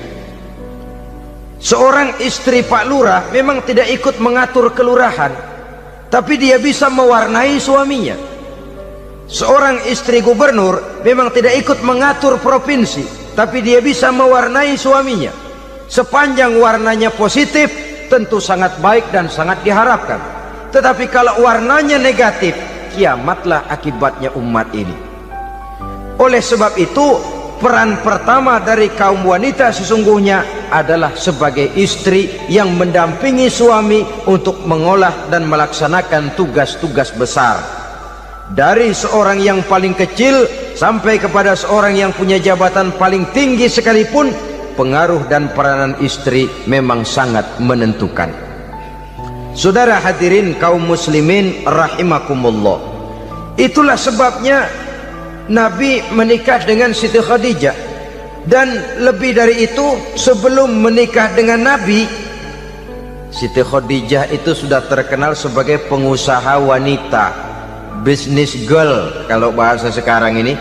Seorang istri Pak Lurah memang tidak ikut mengatur kelurahan, tapi dia bisa mewarnai suaminya. Seorang istri gubernur memang tidak ikut mengatur provinsi, tapi dia bisa mewarnai suaminya. Sepanjang warnanya positif, tentu sangat baik dan sangat diharapkan. Tetapi kalau warnanya negatif, kiamatlah akibatnya umat ini. Oleh sebab itu, peran pertama dari kaum wanita sesungguhnya adalah sebagai istri yang mendampingi suami untuk mengolah dan melaksanakan tugas-tugas besar. Dari seorang yang paling kecil sampai kepada seorang yang punya jabatan paling tinggi sekalipun, pengaruh dan peranan istri memang sangat menentukan. Saudara hadirin kaum muslimin rahimakumullah, itulah sebabnya Nabi menikah dengan Siti Khadijah. Dan lebih dari itu, sebelum menikah dengan Nabi, Siti Khadijah itu sudah terkenal sebagai pengusaha wanita, business girl kalau bahasa sekarang ini.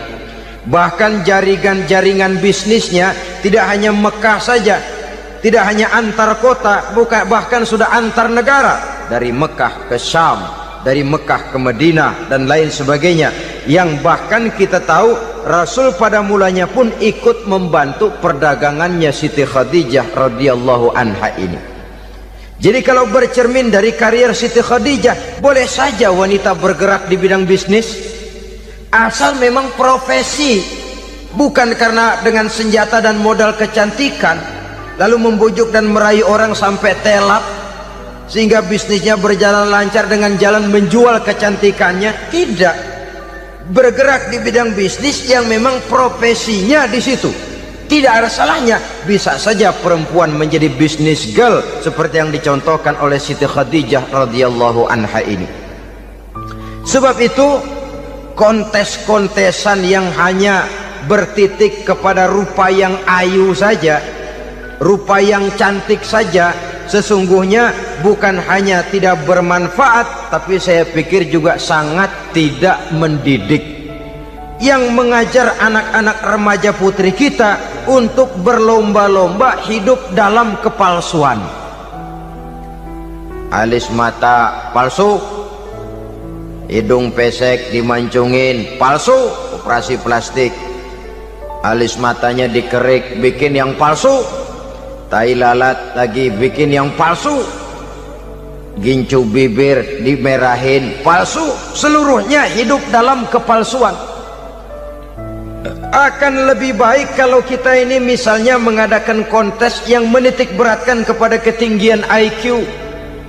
Bahkan jaringan-jaringan bisnisnya tidak hanya Mekah saja, tidak hanya antar kota, bahkan sudah antar negara, dari Mekah ke Syam, dari Mekah ke Madinah dan lain sebagainya, yang bahkan kita tahu Rasul pada mulanya pun ikut membantu perdagangannya Siti Khadijah radhiyallahu anha ini. Jadi kalau bercermin dari karier Siti Khadijah, boleh saja wanita bergerak di bidang bisnis, asal memang profesi, bukan karena dengan senjata dan modal kecantikan lalu membujuk dan merayu orang sampai telap sehingga bisnisnya berjalan lancar dengan jalan menjual kecantikannya. Tidak, bergerak di bidang bisnis yang memang profesinya di situ. Tidak ada salahnya. Bisa saja perempuan menjadi bisnis girl seperti yang dicontohkan oleh Siti Khadijah radhiyallahu anha ini. Sebab itu, kontes-kontesan yang hanya bertitik kepada rupa yang ayu saja, rupa yang cantik saja, sesungguhnya bukan hanya tidak bermanfaat, tapi saya pikir juga sangat tidak mendidik. Yang mengajar anak-anak remaja putri kita untuk berlomba-lomba hidup dalam kepalsuan. Alis mata palsu, hidung pesek dimancungin palsu, operasi plastik. Alis matanya dikerik bikin yang palsu, tai lalat lagi bikin yang palsu, gincu bibir dimerahin palsu. Seluruhnya hidup dalam kepalsuan. Akan lebih baik kalau kita ini misalnya mengadakan kontes yang menitik beratkan kepada ketinggian IQ,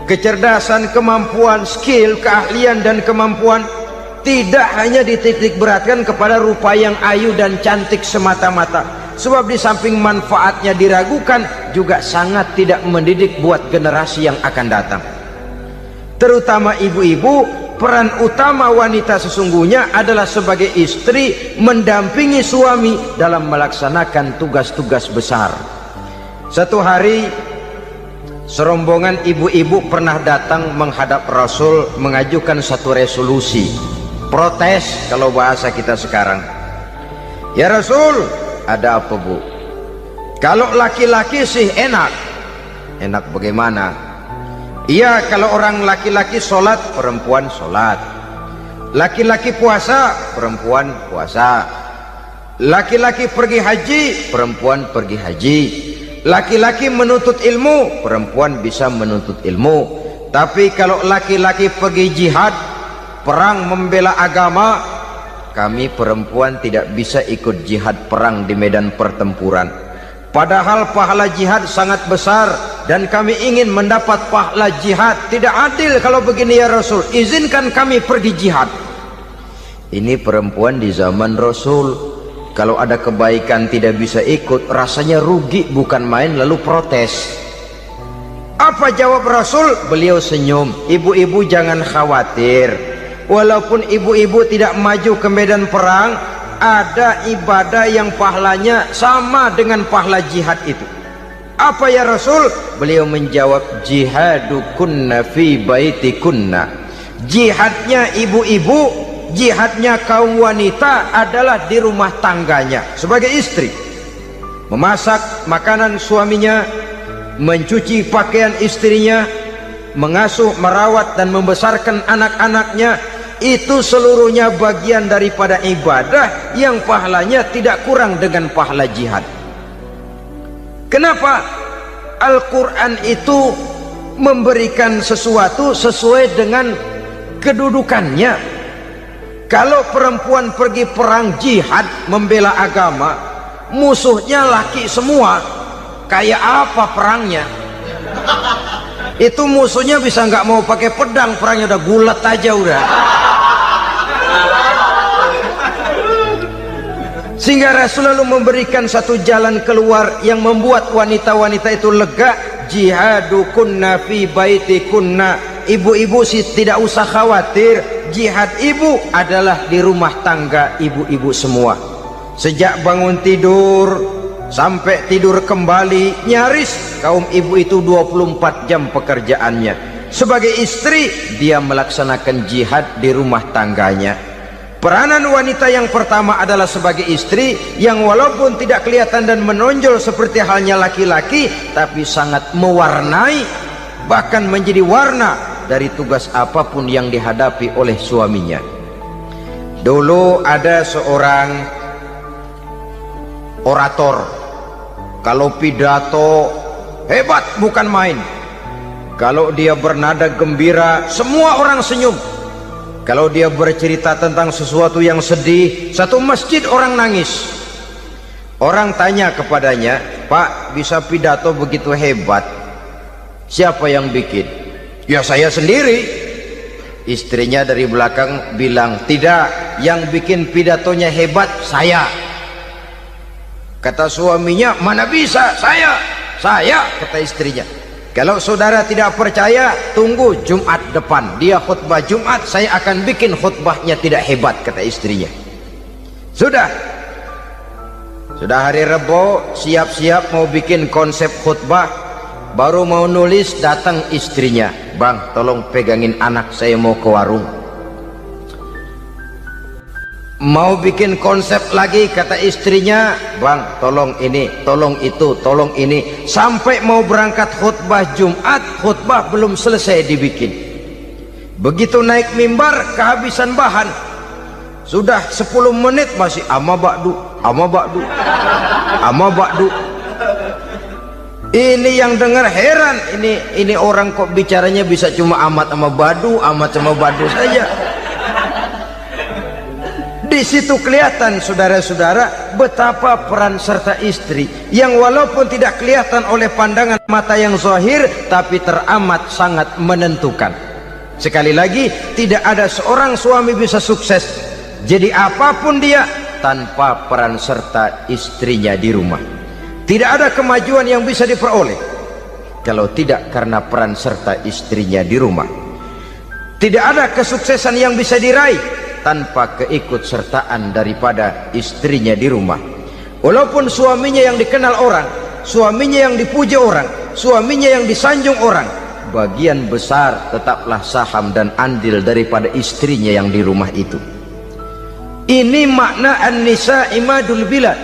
kecerdasan, kemampuan, skill, keahlian dan kemampuan. Tidak hanya dititik beratkan kepada rupa yang ayu dan cantik semata-mata, sebab di samping manfaatnya diragukan, juga sangat tidak mendidik buat generasi yang akan datang. Terutama ibu-ibu, peran utama wanita sesungguhnya adalah sebagai istri mendampingi suami dalam melaksanakan tugas-tugas besar. Satu hari serombongan ibu-ibu pernah datang menghadap Rasul mengajukan satu resolusi, protes kalau bahasa kita sekarang. Ya Rasul, ada apa bu? Kalau laki-laki sih enak. Enak bagaimana? Iya, kalau orang laki-laki sholat, perempuan sholat. Laki-laki puasa, perempuan puasa. Laki-laki pergi haji, perempuan pergi haji. Laki-laki menuntut ilmu, perempuan bisa menuntut ilmu. Tapi kalau laki-laki pergi jihad, perang membela agama, kami perempuan tidak bisa ikut jihad perang di medan pertempuran. Padahal pahala jihad sangat besar dan kami ingin mendapat pahala jihad. Tidak adil kalau begini ya Rasul, izinkan kami pergi jihad. Ini perempuan di zaman Rasul, kalau ada kebaikan tidak bisa ikut, rasanya rugi bukan main, lalu protes. Apa jawab Rasul? Beliau senyum. Ibu-ibu jangan khawatir, walaupun ibu-ibu tidak maju ke medan perang, ada ibadah yang pahalanya sama dengan pahala jihad itu. Apa ya Rasul? Beliau menjawab, jihadukunna fi baitikunna. Jihadnya ibu-ibu, jihadnya kaum wanita adalah di rumah tangganya sebagai istri. Memasak makanan suaminya, mencuci pakaian istrinya, mengasuh, merawat dan membesarkan anak-anaknya, itu seluruhnya bagian daripada ibadah yang pahalanya tidak kurang dengan pahala jihad. Kenapa? Al-Quran itu memberikan sesuatu sesuai dengan kedudukannya. Kalau perempuan pergi perang jihad membela agama, musuhnya laki semua, kayak apa perangnya? Itu musuhnya bisa nggak mau pakai pedang, perangnya udah gulat aja udah. Sehingga Rasul lalu memberikan satu jalan keluar yang membuat wanita-wanita itu lega. Jihadukunna fi baitikunna. Ibu-ibu sih tidak usah khawatir, jihad ibu adalah di rumah tangga ibu-ibu semua. Sejak bangun tidur sampai tidur kembali, nyaris kaum ibu itu 24 jam pekerjaannya. Sebagai istri, dia melaksanakan jihad di rumah tangganya. Peranan wanita yang pertama adalah sebagai istri, yang walaupun tidak kelihatan dan menonjol seperti halnya laki-laki, tapi sangat mewarnai, bahkan menjadi warna dari tugas apapun yang dihadapi oleh suaminya. Dulu ada seorang orator, kalau pidato hebat bukan main. Kalau dia bernada gembira, semua orang senyum. Kalau dia bercerita tentang sesuatu yang sedih, satu masjid orang nangis. Orang tanya kepadanya, Pak, bisa pidato begitu hebat, siapa yang bikin? Ya saya sendiri. Istrinya dari belakang bilang, tidak, yang bikin pidatonya hebat saya. Kata suaminya, mana bisa, saya, kata istrinya. Kalau saudara tidak percaya, tunggu Jumat depan, dia khutbah Jumat, saya akan bikin khutbahnya tidak hebat, kata istrinya. Sudah hari Rebo, siap-siap mau bikin konsep khutbah, baru mau nulis, datang istrinya, Bang, tolong pegangin anak, saya mau ke warung. Mau bikin konsep lagi, kata istrinya, Bang, tolong ini, tolong itu, tolong ini. Sampai mau berangkat khutbah Jumat, khutbah belum selesai dibikin. Begitu naik mimbar, kehabisan bahan. Sudah 10 menit masih ama ba'du. Ini yang dengar heran, ini orang kok bicaranya bisa cuma amat sama badu saja. Di situ kelihatan saudara-saudara betapa peran serta istri yang walaupun tidak kelihatan oleh pandangan mata yang zahir, tapi teramat sangat menentukan. Sekali lagi, tidak ada seorang suami bisa sukses jadi apapun dia tanpa peran serta istrinya di rumah. Tidak ada kemajuan yang bisa diperoleh kalau tidak karena peran serta istrinya di rumah. Tidak ada kesuksesan yang bisa diraih tanpa keikutsertaan daripada istrinya di rumah. Walaupun suaminya yang dikenal orang, suaminya yang dipuji orang, suaminya yang disanjung orang, bagian besar tetaplah saham dan andil daripada istrinya yang di rumah itu. Ini makna an-nisa imadul bilad.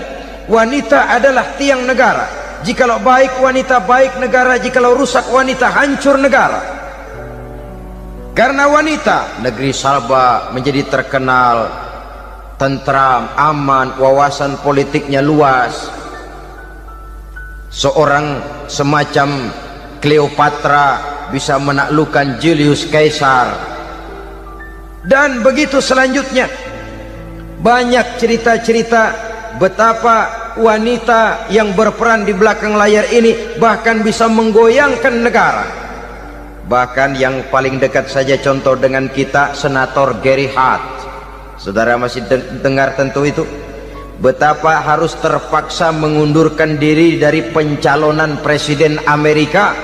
Wanita adalah tiang negara. Jikalau baik wanita, baik negara. Jikalau rusak wanita, hancur negara. Karena wanita, negeri Sabah menjadi terkenal tentram, aman, wawasan politiknya luas. Seorang semacam Cleopatra bisa menaklukkan Julius Caesar. Dan begitu selanjutnya. Banyak cerita-cerita betapa wanita yang berperan di belakang layar ini bahkan bisa menggoyangkan negara. Bahkan yang paling dekat saja contoh dengan kita, Senator Gary Hart. Saudara masih dengar tentu itu, betapa harus terpaksa mengundurkan diri dari pencalonan presiden Amerika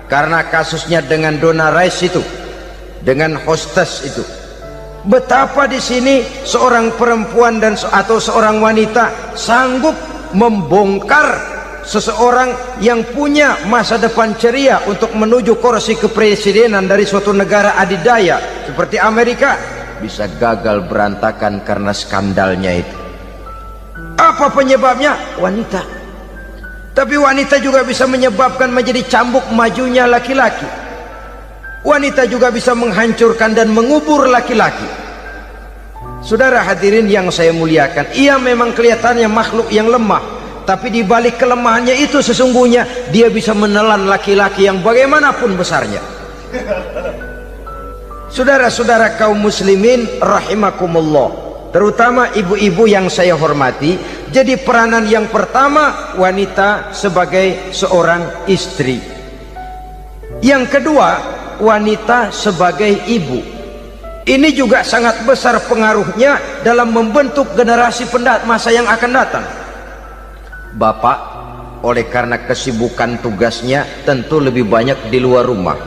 karena kasusnya dengan Donna Rice itu, dengan hostess itu. Betapa di sini seorang perempuan atau seorang wanita sanggup membongkar seseorang yang punya masa depan ceria untuk menuju kursi kepresidenan dari suatu negara adidaya seperti Amerika, bisa gagal berantakan karena skandalnya itu. Apa penyebabnya? Wanita. Tapi wanita juga bisa menyebabkan menjadi cambuk majunya laki-laki. Wanita juga bisa menghancurkan dan mengubur laki-laki. Saudara hadirin yang saya muliakan, ia memang kelihatannya makhluk yang lemah, tapi di balik kelemahannya itu sesungguhnya dia bisa menelan laki-laki yang bagaimanapun besarnya. Saudara-saudara kaum muslimin rahimakumullah, terutama ibu-ibu yang saya hormati, jadi peranan yang pertama wanita sebagai seorang istri. Yang kedua, wanita sebagai ibu. Ini juga sangat besar pengaruhnya dalam membentuk generasi masa yang akan datang. Bapak, oleh karena kesibukan tugasnya, tentu lebih banyak di luar rumah.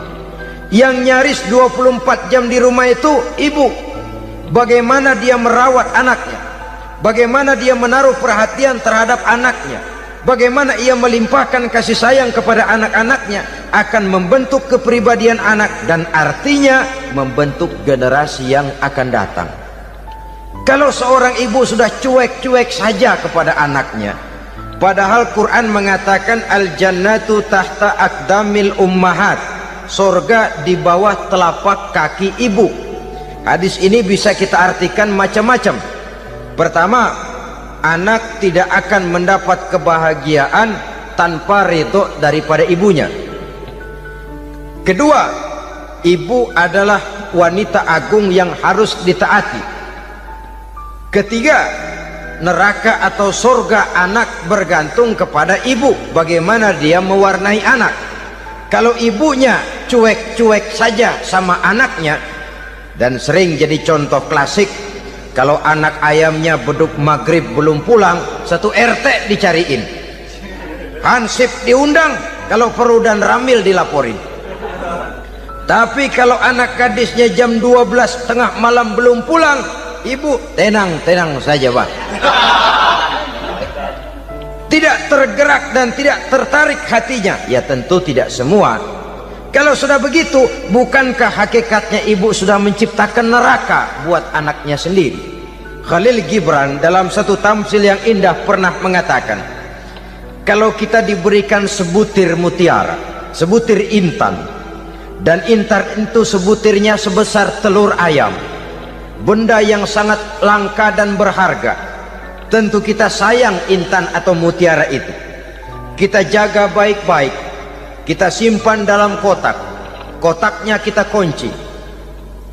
Yang nyaris 24 jam di rumah itu ibu. Bagaimana dia merawat anaknya, bagaimana dia menaruh perhatian terhadap anaknya, bagaimana ia melimpahkan kasih sayang kepada anak-anaknya, akan membentuk kepribadian anak dan artinya membentuk generasi yang akan datang. Kalau seorang ibu sudah cuek-cuek saja kepada anaknya, padahal Quran mengatakan al-jannatu tahta aqdamil ummahat, surga di bawah telapak kaki ibu. Hadis ini bisa kita artikan macam-macam. Pertama, anak tidak akan mendapat kebahagiaan tanpa ridho daripada ibunya. Kedua, ibu adalah wanita agung yang harus ditaati. Ketiga, neraka atau surga anak bergantung kepada ibu, bagaimana dia mewarnai anak. Kalau ibunya cuek-cuek saja sama anaknya, dan sering jadi contoh klasik, kalau anak ayamnya beduk maghrib belum pulang, satu RT dicariin, hansip diundang, kalau perlu dan ramil dilaporin. Tapi kalau anak gadisnya jam 12 tengah malam belum pulang, ibu tenang saja Pak. Tidak tergerak dan tidak tertarik hatinya. Ya tentu tidak semua. Kalau sudah begitu, bukankah hakikatnya ibu sudah menciptakan neraka buat anaknya sendiri? Khalil Gibran dalam satu tamsil yang indah pernah mengatakan, kalau kita diberikan sebutir mutiara, sebutir intan, dan intan itu sebutirnya sebesar telur ayam, benda yang sangat langka dan berharga, tentu kita sayang intan atau mutiara itu. Kita jaga baik-baik, kita simpan dalam kotak, kotaknya kita kunci,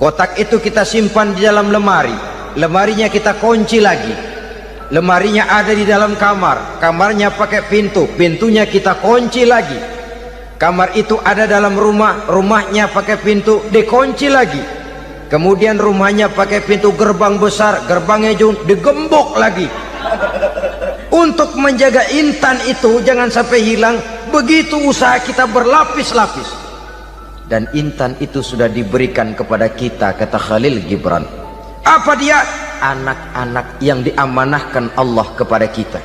kotak itu kita simpan di dalam lemari, lemarinya kita kunci lagi, lemarinya ada di dalam kamar, kamarnya pakai pintu, pintunya kita kunci lagi, kamar itu ada dalam rumah, rumahnya pakai pintu, dikunci lagi. kemudian rumahnya pakai pintu gerbang besar, gerbangnya digembok lagi untuk menjaga intan itu jangan sampai hilang. Begitu usaha kita berlapis-lapis, dan intan itu sudah diberikan kepada kita, kata Khalil Gibran. Apa dia? Anak-anak yang diamanahkan Allah kepada kita.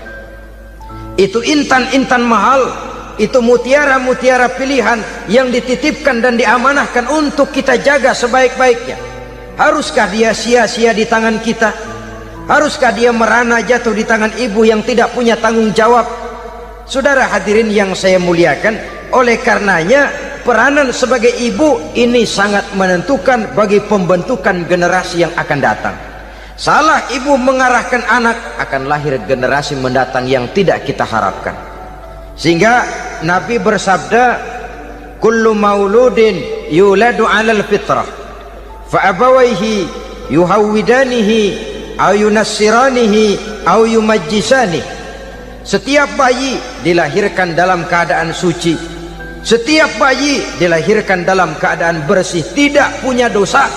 Itu intan-intan mahal, itu mutiara-mutiara pilihan yang dititipkan dan diamanahkan untuk kita jaga sebaik-baiknya. Haruskah dia sia-sia di tangan kita? Haruskah dia merana jatuh di tangan ibu yang tidak punya tanggung jawab? Saudara hadirin yang saya muliakan, oleh karenanya peranan sebagai ibu ini sangat menentukan bagi pembentukan generasi yang akan datang. Salah ibu mengarahkan anak, akan lahir generasi mendatang yang tidak kita harapkan. Sehingga Nabi bersabda, kullu mauludin yuladu 'alal fitrah fa abawaihi yuhawwidanihi aw yunassiranihi aw yumajjisanihi. Setiap bayi dilahirkan dalam keadaan suci, setiap bayi dilahirkan dalam keadaan bersih, tidak punya dosa.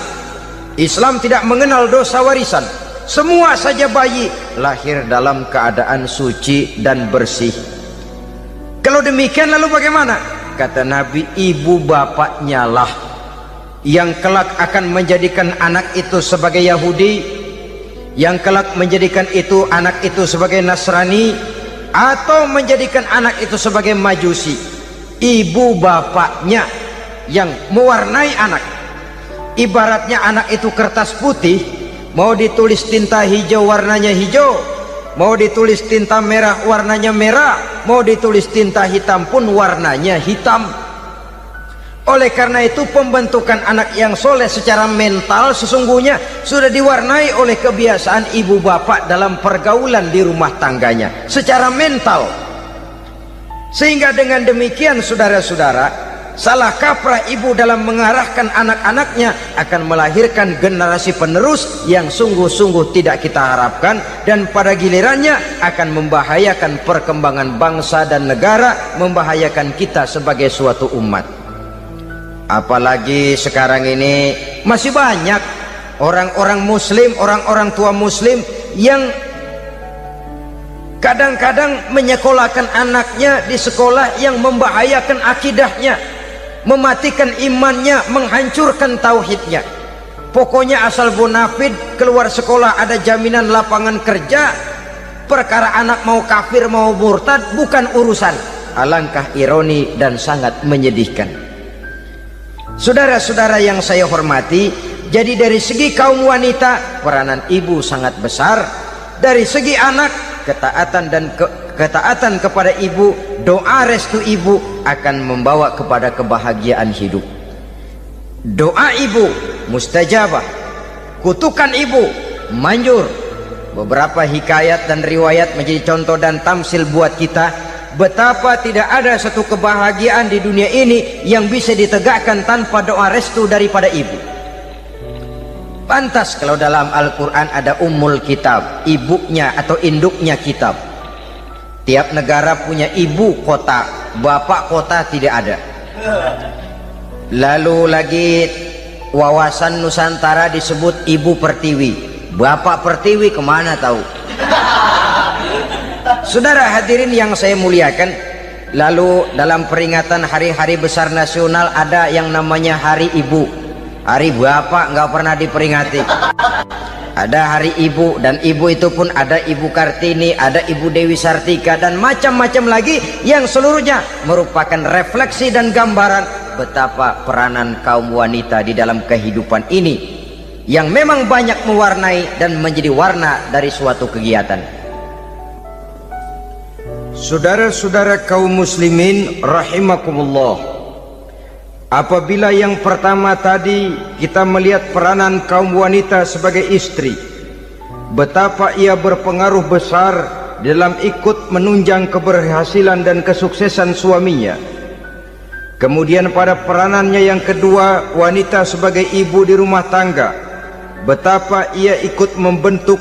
Islam tidak mengenal dosa warisan. Semua saja bayi lahir dalam keadaan suci dan bersih. Kalau demikian lalu bagaimana? Kata Nabi, ibu bapaknya lah yang kelak akan menjadikan anak itu sebagai Yahudi, yang kelak menjadikan itu anak itu sebagai Nasrani, atau menjadikan anak itu sebagai Majusi. Ibu bapaknya yang mewarnai anak. Ibaratnya anak itu kertas putih, mau ditulis tinta hijau warnanya hijau, mau ditulis tinta merah warnanya merah, mau ditulis tinta hitam pun warnanya hitam. Oleh karena itu pembentukan anak yang soleh secara mental sesungguhnya sudah diwarnai oleh kebiasaan ibu bapak dalam pergaulan di rumah tangganya secara mental. Sehingga dengan demikian saudara-saudara, salah kaprah ibu dalam mengarahkan anak-anaknya akan melahirkan generasi penerus yang sungguh-sungguh tidak kita harapkan, dan pada gilirannya akan membahayakan perkembangan bangsa dan negara, membahayakan kita sebagai suatu umat. Apalagi sekarang ini masih banyak orang-orang muslim, orang-orang tua muslim yang kadang-kadang menyekolahkan anaknya di sekolah yang membahayakan akidahnya, mematikan imannya, menghancurkan tauhidnya. Pokoknya asal bonafid keluar sekolah ada jaminan lapangan kerja, perkara anak mau kafir mau murtad bukan urusan. Alangkah ironi dan sangat menyedihkan. Saudara-saudara yang saya hormati, jadi dari segi kaum wanita peranan ibu sangat besar. Dari segi anak, ketaatan kepada ibu, doa restu ibu akan membawa kepada kebahagiaan hidup. Doa ibu mustajabah, kutukan ibu manjur. Beberapa hikayat dan riwayat menjadi contoh dan tamsil buat kita betapa tidak ada satu kebahagiaan di dunia ini yang bisa ditegakkan tanpa doa restu daripada ibu. Pantas kalau dalam Al-Quran ada ummul kitab, ibunya atau induknya kitab. Tiap negara punya ibu kota, bapak kota tidak ada. Lalu lagi wawasan Nusantara disebut ibu pertiwi, bapak pertiwi kemana tahu. Saudara hadirin yang saya muliakan, lalu dalam peringatan hari-hari besar nasional ada yang namanya Hari Ibu. Hari bapak nggak pernah diperingati. Ada Hari Ibu, dan ibu itu pun ada Ibu Kartini, ada Ibu Dewi Sartika, dan macam-macam lagi yang seluruhnya merupakan refleksi dan gambaran betapa peranan kaum wanita di dalam kehidupan ini yang memang banyak mewarnai dan menjadi warna dari suatu kegiatan. Saudara-saudara kaum muslimin rahimakumullah, apabila yang pertama tadi kita melihat peranan kaum wanita sebagai istri, betapa ia berpengaruh besar dalam ikut menunjang keberhasilan dan kesuksesan suaminya. Kemudian pada peranannya yang kedua, wanita sebagai ibu di rumah tangga, betapa ia ikut membentuk,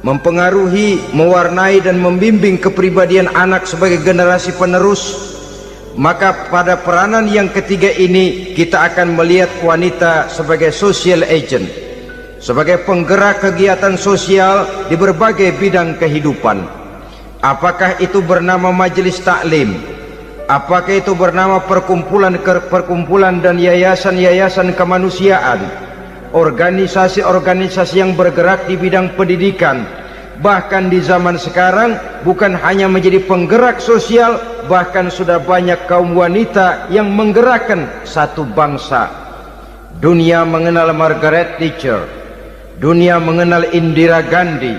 mempengaruhi, mewarnai dan membimbing kepribadian anak sebagai generasi penerus. Maka pada peranan yang ketiga ini kita akan melihat wanita sebagai social agent, sebagai penggerak kegiatan sosial di berbagai bidang kehidupan. Apakah itu bernama majelis taklim, apakah itu bernama perkumpulan dan yayasan-yayasan kemanusiaan, organisasi-organisasi yang bergerak di bidang pendidikan, bahkan di zaman sekarang bukan hanya menjadi penggerak sosial, bahkan sudah banyak kaum wanita yang menggerakkan satu bangsa. Dunia mengenal Margaret Thatcher, dunia mengenal Indira Gandhi,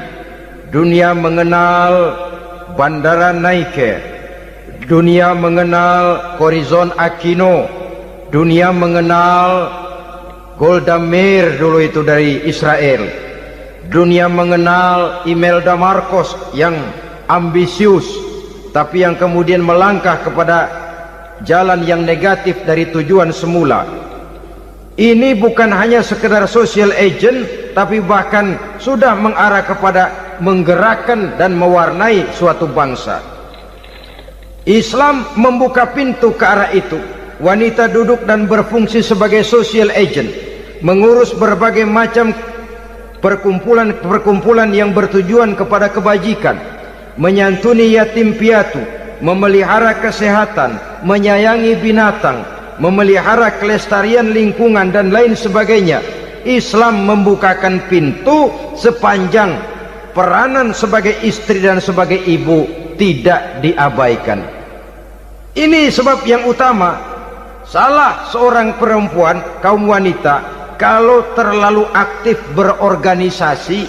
dunia mengenal Bandara Naike, dunia mengenal Corazon Aquino, dunia mengenal Golda Meir dulu itu dari Israel, dunia mengenal Imelda Marcos yang ambisius tapi yang kemudian melangkah kepada jalan yang negatif dari tujuan semula. Ini bukan hanya sekedar social agent, tapi bahkan sudah mengarah kepada menggerakkan dan mewarnai suatu bangsa. Islam membuka pintu ke arah itu. Wanita duduk dan berfungsi sebagai social agent, mengurus berbagai macam perkumpulan yang bertujuan kepada kebajikan, menyantuni yatim piatu, memelihara kesehatan, menyayangi binatang, memelihara kelestarian lingkungan dan lain sebagainya. Islam membukakan pintu sepanjang peranan sebagai istri dan sebagai ibu tidak diabaikan. Ini sebab yang utama, salah seorang perempuan, kaum wanita, kalau terlalu aktif berorganisasi,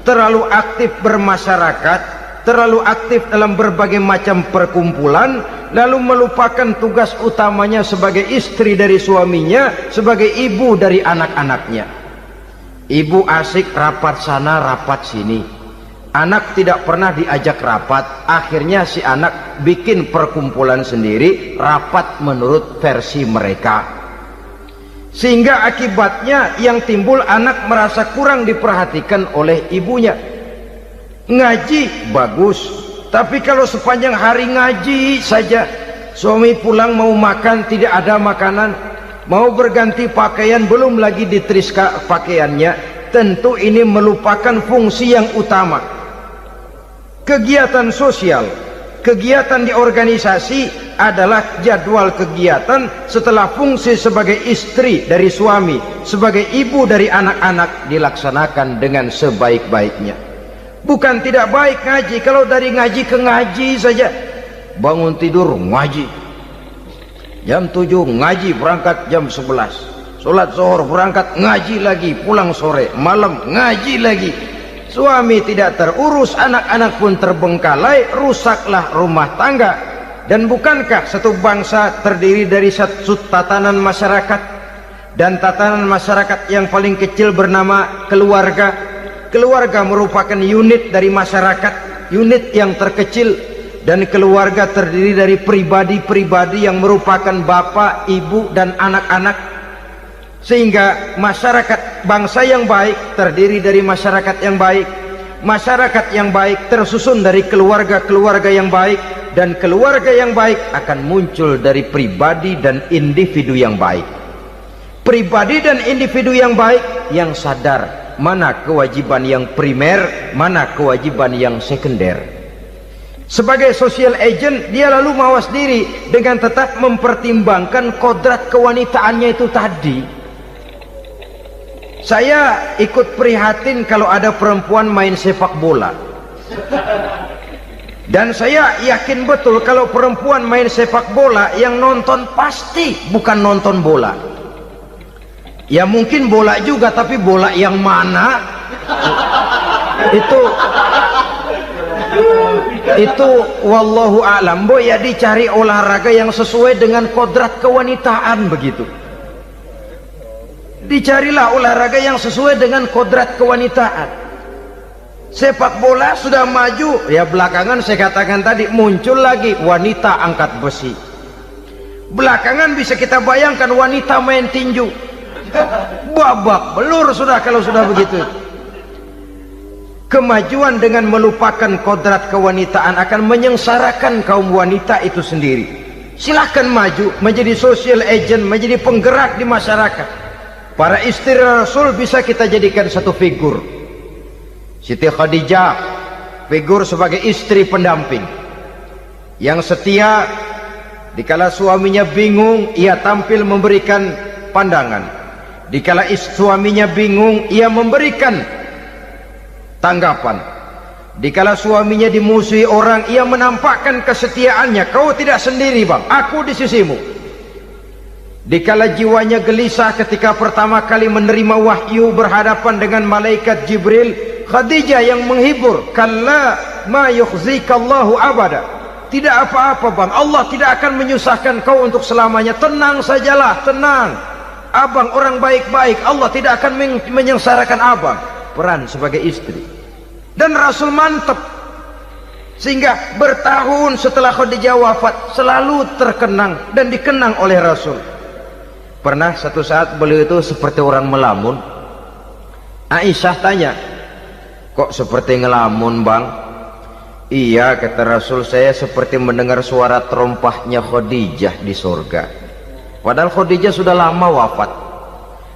terlalu aktif bermasyarakat, terlalu aktif dalam berbagai macam perkumpulan, lalu melupakan tugas utamanya sebagai istri dari suaminya, sebagai ibu dari anak-anaknya. Ibu asik rapat sana rapat sini, anak tidak pernah diajak rapat, akhirnya si anak bikin perkumpulan sendiri, rapat menurut versi mereka, sehingga akibatnya yang timbul anak merasa kurang diperhatikan oleh ibunya. Ngaji bagus, tapi kalau sepanjang hari ngaji saja, suami pulang mau makan tidak ada makanan, mau berganti pakaian belum lagi ditriska pakaiannya, tentu ini melupakan fungsi yang utama. Kegiatan sosial, kegiatan di organisasi adalah jadwal kegiatan setelah fungsi sebagai istri dari suami, sebagai ibu dari anak-anak dilaksanakan dengan sebaik-baiknya. Bukan tidak baik ngaji, kalau dari ngaji ke ngaji saja, bangun tidur ngaji, jam 7 ngaji, berangkat jam 11, sholat zuhur berangkat ngaji lagi, pulang sore, malam ngaji lagi. Suami tidak terurus, anak-anak pun terbengkalai, rusaklah rumah tangga. Dan bukankah satu bangsa terdiri dari satu tatanan masyarakat, dan tatanan masyarakat yang paling kecil bernama keluarga? Keluarga merupakan unit dari masyarakat, unit yang terkecil, dan keluarga terdiri dari pribadi-pribadi yang merupakan bapak, ibu, dan anak-anak. Sehingga masyarakat bangsa yang baik terdiri dari masyarakat yang baik, masyarakat yang baik tersusun dari keluarga-keluarga yang baik, dan keluarga yang baik akan muncul dari pribadi dan individu yang baik. Pribadi dan individu yang baik yang sadar mana kewajiban yang primer, mana kewajiban yang sekunder. Sebagai social agent, dia lalu mawas diri dengan tetap mempertimbangkan kodrat kewanitaannya itu tadi. Saya ikut prihatin kalau ada perempuan main sepak bola, dan saya yakin betul kalau perempuan main sepak bola, yang nonton pasti bukan nonton bola. Ya mungkin bola juga, tapi bola yang mana itu wallahu a'lam. Ya dicari olahraga yang sesuai dengan kodrat kewanitaan begitu. Dicarilah olahraga yang sesuai dengan kodrat kewanitaan. Sepak bola sudah maju, ya belakangan saya katakan tadi muncul lagi wanita angkat besi. Belakangan bisa kita bayangkan wanita main tinju. Babak belur sudah kalau sudah begitu. Kemajuan dengan melupakan kodrat kewanitaan akan menyengsarakan kaum wanita itu sendiri. Silahkan maju menjadi social agent, menjadi penggerak di masyarakat. Para istri Rasul bisa kita jadikan satu figur. Siti Khadijah, figur sebagai istri pendamping yang setia. Dikala suaminya bingung, ia tampil memberikan pandangan. Dikala suaminya bingung, ia memberikan tanggapan. Dikala suaminya dimusuhi orang, ia menampakkan kesetiaannya. Kau tidak sendiri bang, aku di sisimu. Dikala jiwanya gelisah ketika pertama kali menerima wahyu berhadapan dengan malaikat Jibril, Khadijah yang menghibur. Kalla ma yukhzikallahu abada. Tidak apa-apa bang, Allah tidak akan menyusahkan kau untuk selamanya. Tenang sajalah, tenang. Abang orang baik-baik, Allah tidak akan menyengsarakan abang. Peran sebagai istri. Dan Rasul mantap, sehingga bertahun setelah Khadijah wafat selalu terkenang dan dikenang oleh Rasul. Pernah satu saat beliau itu seperti orang melamun. Aisyah tanya, kok seperti ngelamun bang? Iya, kata Rasul, saya seperti mendengar suara terompahnya Khadijah di surga. Padahal Khadijah sudah lama wafat.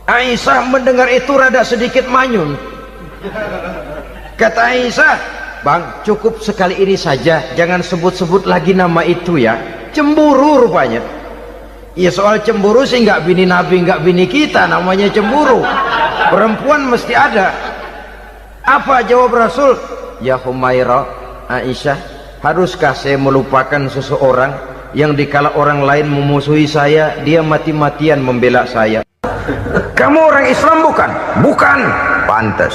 Aisyah mendengar itu rada sedikit manyun. Kata Aisyah, bang, cukup sekali ini saja, jangan sebut-sebut lagi nama itu ya. Cemburu rupanya. Ya soal cemburu sih nggak bini Nabi, nggak bini kita, namanya cemburu. Perempuan mesti ada. Apa jawab Rasul? Ya Humairah, Aisyah, haruskah saya melupakan seseorang yang dikala orang lain memusuhi saya, dia mati-matian membela saya? Kamu orang Islam bukan? Bukan. Pantas.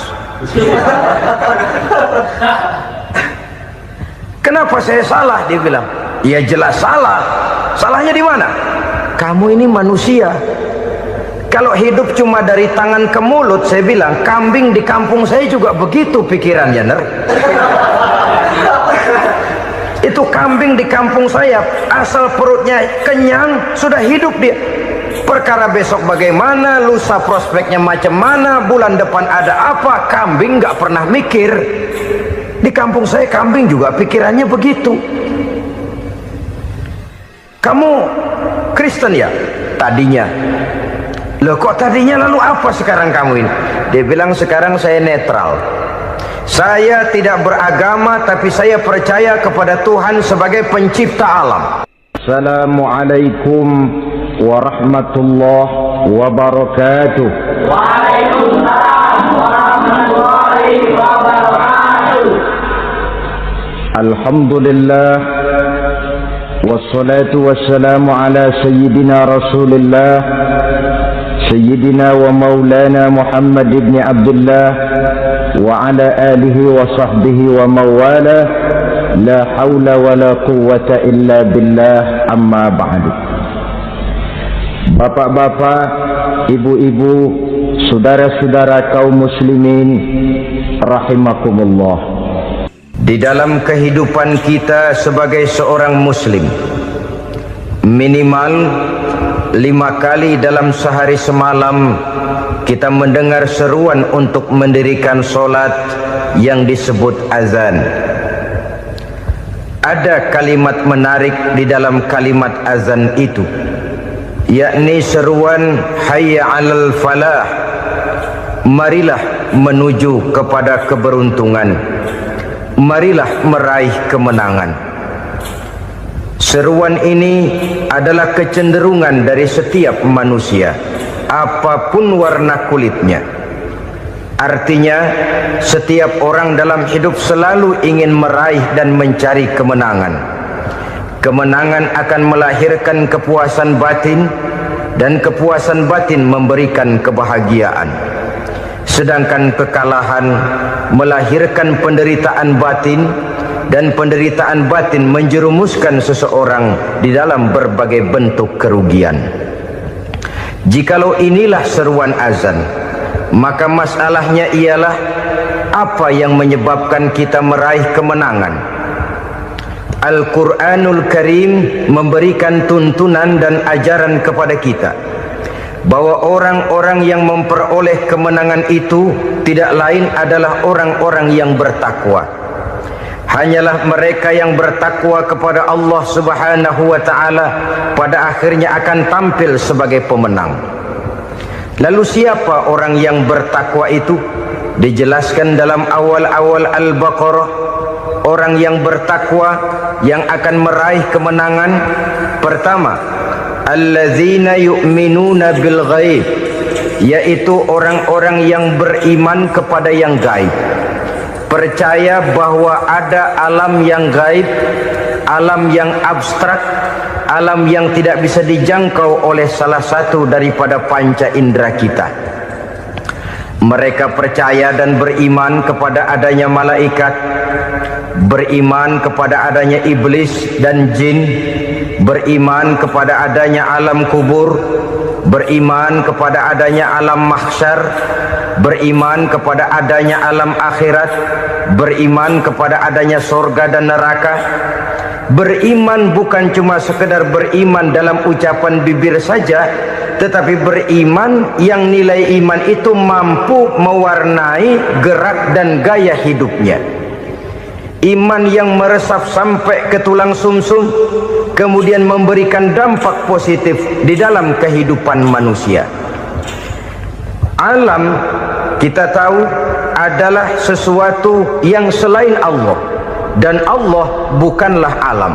Kenapa saya salah? Dia bilang. Ya jelas salah. Salahnya di mana? Kamu ini manusia. Kalau hidup cuma dari tangan ke mulut, saya bilang kambing di kampung saya juga begitu pikirannya, Ner. Itu kambing di kampung saya, asal perutnya kenyang sudah hidup dia. Perkara besok bagaimana, lusa prospeknya macam mana, bulan depan ada apa, kambing nggak pernah mikir. Di kampung saya kambing juga pikirannya begitu. Kamu Kristen ya? Tadinya. Loh kok tadinya, lalu apa sekarang kamu ini? Dia bilang sekarang saya netral. Saya tidak beragama, tapi saya percaya kepada Tuhan sebagai pencipta alam. Assalamualaikum warahmatullahi wabarakatuh. Waalaikumsalam warahmatullahi wabarakatuh. Alhamdulillah, wassalatu wassalamu ala sayyidina Rasulillah, sayyidina wa maulana Muhammad ibn Abdullah wa ala alihi wa sahbihi wa mawala, la hawla wa la quwwata illa billah, amma ba'du. Bapak-bapak, ibu-ibu, saudara-saudara kaum muslimin rahimakumullah. Di dalam kehidupan kita sebagai seorang muslim, minimal 5 kali dalam sehari semalam kita mendengar seruan untuk mendirikan solat yang disebut azan. Ada kalimat menarik di dalam kalimat azan itu, yakni seruan hayya 'alal falah, marilah menuju kepada keberuntungan, marilah meraih kemenangan. Seruan ini adalah kecenderungan dari setiap manusia, apapun warna kulitnya. Artinya, setiap orang dalam hidup selalu ingin meraih dan mencari kemenangan. Kemenangan akan melahirkan kepuasan batin, dan kepuasan batin memberikan kebahagiaan. Sedangkan kekalahan melahirkan penderitaan batin, dan penderitaan batin menjerumuskan seseorang di dalam berbagai bentuk kerugian. Jikalau inilah seruan azan, maka masalahnya ialah apa yang menyebabkan kita meraih kemenangan. Al-Quranul Karim memberikan tuntunan dan ajaran kepada kita bahwa orang-orang yang memperoleh kemenangan itu tidak lain adalah orang-orang yang bertakwa. Hanyalah mereka yang bertakwa kepada Allah Subhanahu wa ta'ala pada akhirnya akan tampil sebagai pemenang. Lalu siapa orang yang bertakwa itu? Dijelaskan dalam awal-awal Al-Baqarah, orang yang bertakwa yang akan meraih kemenangan. Pertama, alladzina yu'minuna bil ghaib, yaitu orang-orang yang beriman kepada yang gaib, percaya bahwa ada alam yang gaib, alam yang abstrak, alam yang tidak bisa dijangkau oleh salah satu daripada panca indera kita. Mereka percaya dan beriman kepada adanya malaikat, beriman kepada adanya iblis dan jin, beriman kepada adanya alam kubur, beriman kepada adanya alam mahsyar, beriman kepada adanya alam akhirat, beriman kepada adanya surga dan neraka. Beriman bukan cuma sekedar beriman dalam ucapan bibir saja, tetapi beriman yang nilai iman itu mampu mewarnai gerak dan gaya hidupnya. Iman yang meresap sampai ke tulang sumsum, kemudian memberikan dampak positif di dalam kehidupan manusia. Alam, kita tahu, adalah sesuatu yang selain Allah, dan Allah bukanlah alam.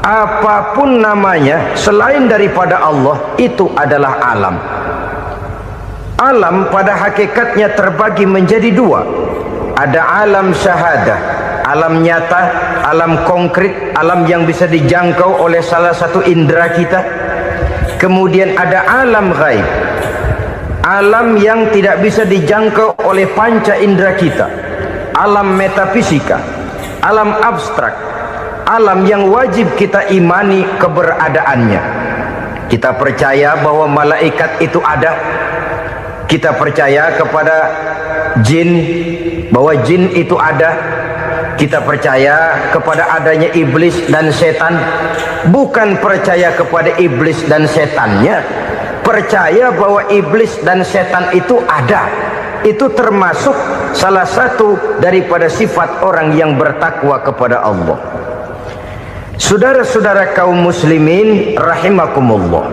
Apapun namanya selain daripada Allah, itu adalah alam. Alam pada hakikatnya terbagi menjadi dua. Ada alam syahadah, alam nyata, alam konkret, alam yang bisa dijangkau oleh salah satu indera kita. Kemudian ada alam ghaib, alam yang tidak bisa dijangkau oleh panca indera kita, alam metafisika, alam abstrak, alam yang wajib kita imani keberadaannya. Kita percaya bahwa malaikat itu ada, kita percaya kepada jin, bahwa jin itu ada, kita percaya kepada adanya iblis dan setan. Bukan percaya kepada iblis dan setannya, percaya bahwa iblis dan setan itu ada. Itu termasuk salah satu daripada sifat orang yang bertakwa kepada Allah. Saudara-saudara kaum muslimin rahimakumullah,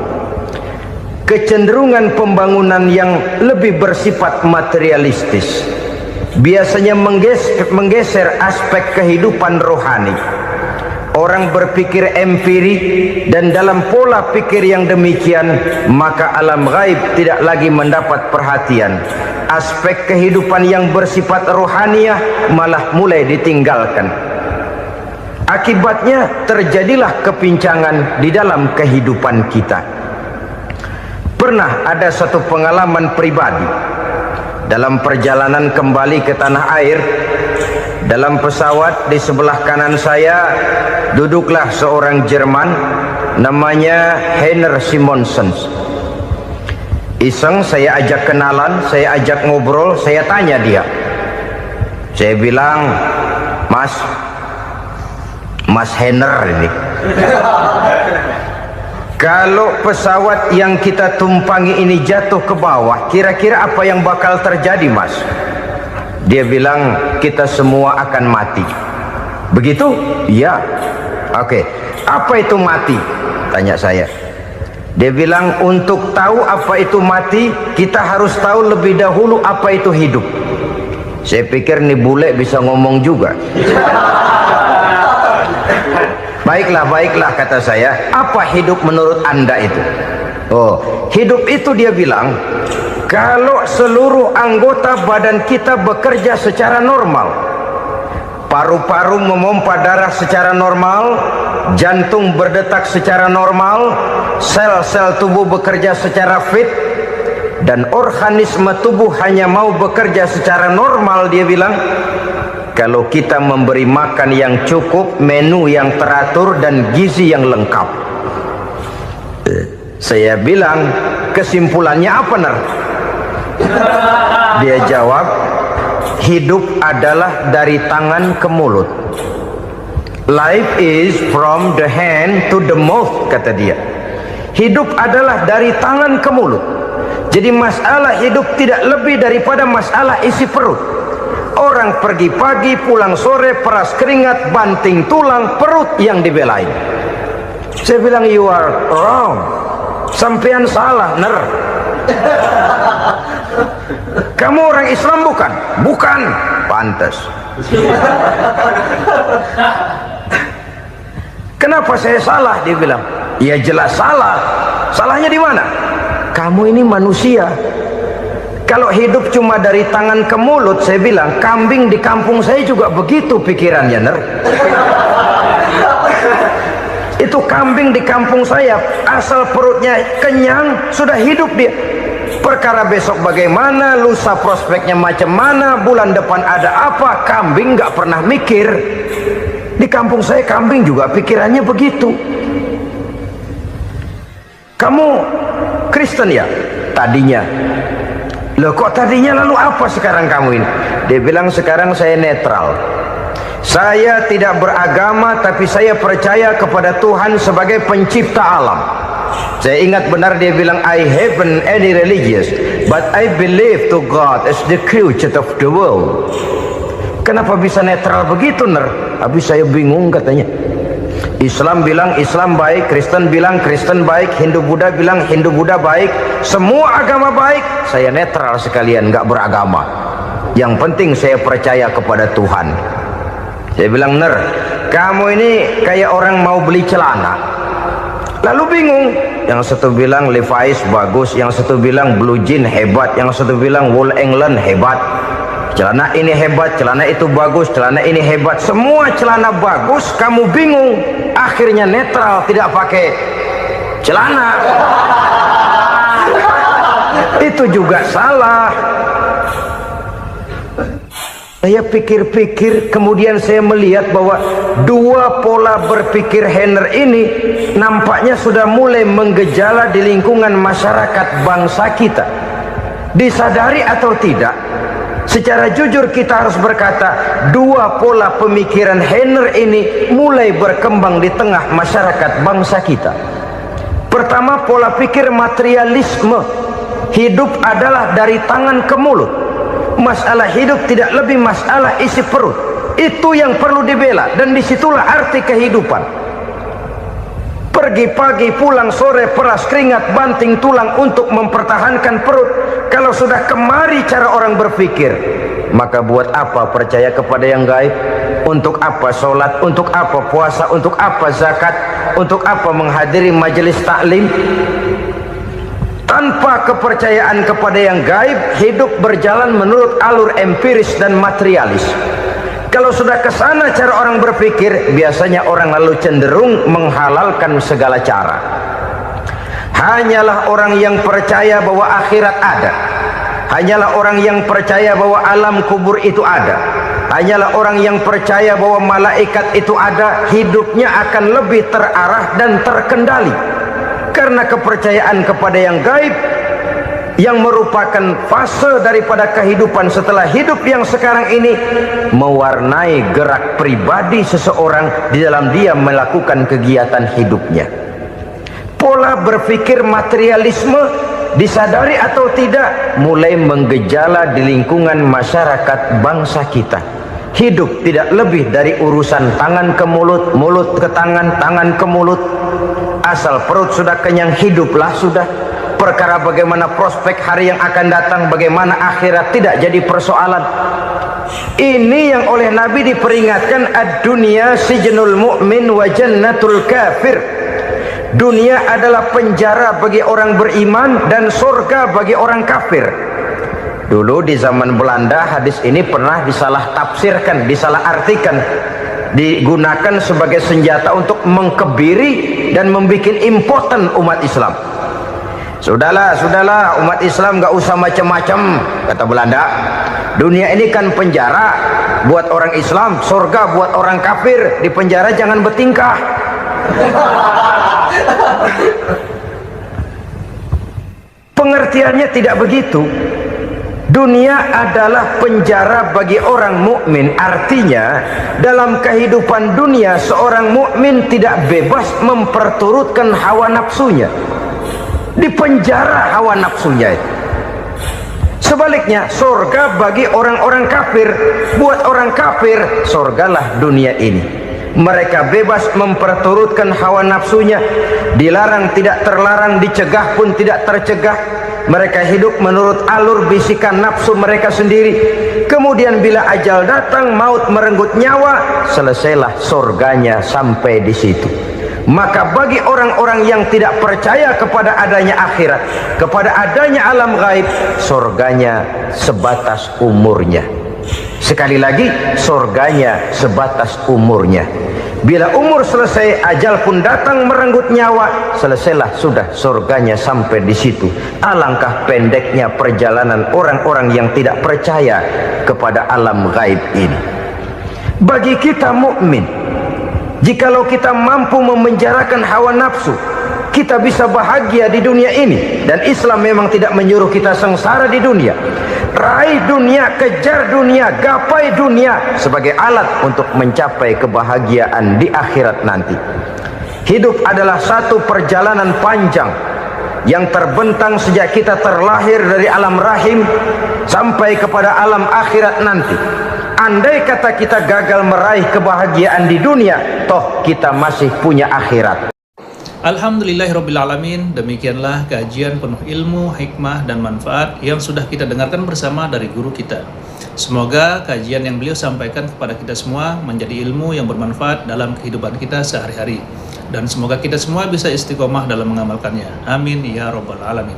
kecenderungan pembangunan yang lebih bersifat materialistis biasanya menggeser aspek kehidupan rohani. Orang berpikir empiri, dan dalam pola pikir yang demikian maka alam gaib tidak lagi mendapat perhatian. Aspek kehidupan yang bersifat rohaniah malah mulai ditinggalkan. Akibatnya terjadilah kepincangan di dalam kehidupan kita. Pernah ada satu pengalaman pribadi dalam perjalanan kembali ke tanah air. Dalam pesawat di sebelah kanan saya duduklah seorang Jerman namanya Heiner Simonsen. Iseng saya ajak kenalan, saya ajak ngobrol, saya tanya dia. Saya bilang, Mas Heiner ini, kalau pesawat yang kita tumpangi ini jatuh ke bawah, kira-kira apa yang bakal terjadi, Mas? Dia bilang, kita semua akan mati. Begitu? Ya. Oke. Apa itu mati? Tanya saya. Dia bilang, untuk tahu apa itu mati, kita harus tahu lebih dahulu apa itu hidup. Saya pikir nih bule bisa ngomong juga. Baiklah kata saya. Apa hidup menurut Anda itu? Oh, hidup itu dia bilang, kalau seluruh anggota badan kita bekerja secara normal, paru-paru memompa darah secara normal, jantung berdetak secara normal, sel-sel tubuh bekerja secara fit, dan organisme tubuh hanya mau bekerja secara normal, dia bilang, kalau kita memberi makan yang cukup, menu yang teratur, dan gizi yang lengkap. Saya bilang, kesimpulannya apa, Ner? Dia jawab, hidup adalah dari tangan ke mulut. Life is from the hand to the mouth, kata dia. Hidup adalah dari tangan ke mulut. Jadi masalah hidup tidak lebih daripada masalah isi perut. Orang pergi pagi, pulang sore, peras keringat, banting tulang, perut yang dibelain. Saya bilang, you are wrong. Sampean salah, Ner. Kamu orang Islam bukan? Bukan. Pantas. Kenapa saya salah? Dia bilang. Ya jelas salah. Salahnya di mana? Kamu ini manusia. Kalau hidup cuma dari tangan ke mulut, saya bilang kambing di kampung saya juga begitu pikirannya, Ner. Itu kambing di kampung saya, asal perutnya kenyang sudah hidup dia. Perkara besok bagaimana, lusa prospeknya macam mana, bulan depan ada apa, kambing nggak pernah mikir. Di kampung saya kambing juga pikirannya begitu. Kamu Kristen ya? Tadinya. Loh kok tadinya, lalu apa sekarang kamu ini? Dia bilang sekarang saya netral. Saya tidak beragama, tapi saya percaya kepada Tuhan sebagai pencipta alam. Saya ingat benar dia bilang, I haven't any religious, but I believe to God as the creator of the world. Kenapa bisa netral begitu, Ner? Habis saya bingung katanya. Islam bilang Islam baik, Kristen bilang Kristen baik, Hindu Buddha bilang Hindu Buddha baik, semua agama baik. Saya netral sekalian, nggak beragama. Yang penting saya percaya kepada Tuhan. Saya bilang, Ner, kamu ini kayak orang mau beli celana, lalu bingung. Yang satu bilang Levi's bagus, yang satu bilang Blue Jean hebat, yang satu bilang Wool England hebat. Celana ini hebat, celana itu bagus, celana ini hebat. Semua celana bagus, kamu bingung. Akhirnya netral, tidak pakai celana. Itu juga salah. Saya pikir-pikir, kemudian saya melihat bahwa dua pola berpikir Henner ini nampaknya sudah mulai menggejala di lingkungan masyarakat bangsa kita. Disadari atau tidak, secara jujur kita harus berkata, dua pola pemikiran Henner ini mulai berkembang di tengah masyarakat bangsa kita. Pertama, pola pikir materialisme. Hidup adalah dari tangan ke mulut. Masalah hidup tidak lebih masalah isi perut. Itu yang perlu dibela, dan disitulah arti kehidupan. Pergi pagi, pulang sore, peras keringat, banting tulang untuk mempertahankan perut. Kalau sudah kemari cara orang berpikir, maka buat apa percaya kepada yang gaib? Untuk apa sholat? Untuk apa puasa? Untuk apa zakat? Untuk apa menghadiri majelis taklim? Tanpa kepercayaan kepada yang gaib, hidup berjalan menurut alur empiris dan materialis. Kalau sudah ke sana cara orang berpikir, biasanya orang lalu cenderung menghalalkan segala cara. Hanyalah orang yang percaya bahwa akhirat ada. Hanyalah orang yang percaya bahwa alam kubur itu ada. Hanyalah orang yang percaya bahwa malaikat itu ada, hidupnya akan lebih terarah dan terkendali. Karena kepercayaan kepada yang gaib, yang merupakan fase daripada kehidupan setelah hidup yang sekarang ini, mewarnai gerak pribadi seseorang di dalam dia melakukan kegiatan hidupnya. Pola berpikir materialisme, disadari atau tidak, mulai menggejala di lingkungan masyarakat bangsa kita. Hidup tidak lebih dari urusan tangan ke mulut, mulut ke tangan, tangan ke mulut. Asal perut sudah kenyang, hiduplah sudah. Perkara bagaimana prospek hari yang akan datang, bagaimana akhirat, tidak jadi persoalan. Ini yang oleh Nabi diperingatkan, ad-dunya sijnul mu'min wa jannatul kafir. Dunia adalah penjara bagi orang beriman dan surga bagi orang kafir. Dulu di zaman Belanda hadis ini pernah disalah tafsirkan, disalah artikan, digunakan sebagai senjata untuk mengkebiri dan membuat impoten umat Islam. Sudahlah umat Islam gak usah macam-macam, kata Belanda. Dunia ini kan penjara buat orang Islam, surga buat orang kafir. Di penjara jangan bertingkah. Pengertiannya tidak begitu. Dunia adalah penjara bagi orang mukmin. Artinya dalam kehidupan dunia seorang mukmin tidak bebas memperturutkan hawa nafsunya. Di penjara hawa nafsunya. Sebaliknya surga bagi orang-orang kafir. Buat orang kafir surgalah dunia ini. Mereka bebas memperturutkan hawa nafsunya. Dilarang tidak terlarang, dicegah pun tidak tercegah. mereka hidup menurut alur bisikan nafsu mereka sendiri. Kemudian bila ajal datang, maut merenggut nyawa, selesailah surganya sampai di situ. Maka bagi orang-orang yang tidak percaya kepada adanya akhirat, kepada adanya alam gaib, surganya sebatas umurnya. Sekali lagi, surganya sebatas umurnya. Bila umur selesai, ajal pun datang merenggut nyawa, selesailah sudah surganya sampai di situ. Alangkah pendeknya perjalanan orang-orang yang tidak percaya kepada alam gaib ini. Bagi kita mukmin, jikalau kita mampu memenjarakan hawa nafsu, kita bisa bahagia di dunia ini. Dan Islam memang tidak menyuruh kita sengsara di dunia. Raih dunia, kejar dunia, gapai dunia sebagai alat untuk mencapai kebahagiaan di akhirat nanti. Hidup adalah satu perjalanan panjang yang terbentang sejak kita terlahir dari alam rahim sampai kepada alam akhirat nanti. Andai kata kita gagal meraih kebahagiaan di dunia, toh kita masih punya akhirat. Alhamdulillahirrabbilalamin. Demikianlah kajian penuh ilmu, hikmah, dan manfaat yang sudah kita dengarkan bersama dari guru kita. Semoga kajian yang beliau sampaikan kepada kita semua menjadi ilmu yang bermanfaat dalam kehidupan kita sehari-hari. Dan semoga kita semua bisa istiqomah dalam mengamalkannya. Amin ya rabbal alamin.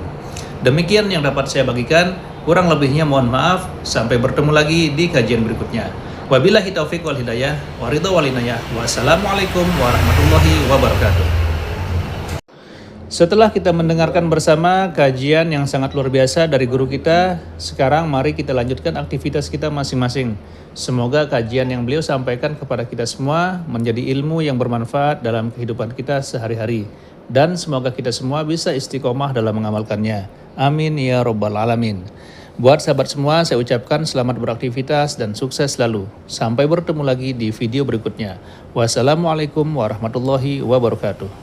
Demikian yang dapat saya bagikan. Kurang lebihnya mohon maaf. Sampai bertemu lagi di kajian berikutnya. Wabillahi taufiq wal hidayah. Waridha wal inayah. Wassalamualaikum warahmatullahi wabarakatuh. Setelah kita mendengarkan bersama kajian yang sangat luar biasa dari guru kita, sekarang mari kita lanjutkan aktivitas kita masing-masing. Semoga kajian yang beliau sampaikan kepada kita semua menjadi ilmu yang bermanfaat dalam kehidupan kita sehari-hari. Dan semoga kita semua bisa istiqomah dalam mengamalkannya. Amin ya rabbal alamin. Buat sahabat semua, saya ucapkan selamat beraktivitas dan sukses selalu. Sampai bertemu lagi di video berikutnya. Wassalamualaikum warahmatullahi wabarakatuh.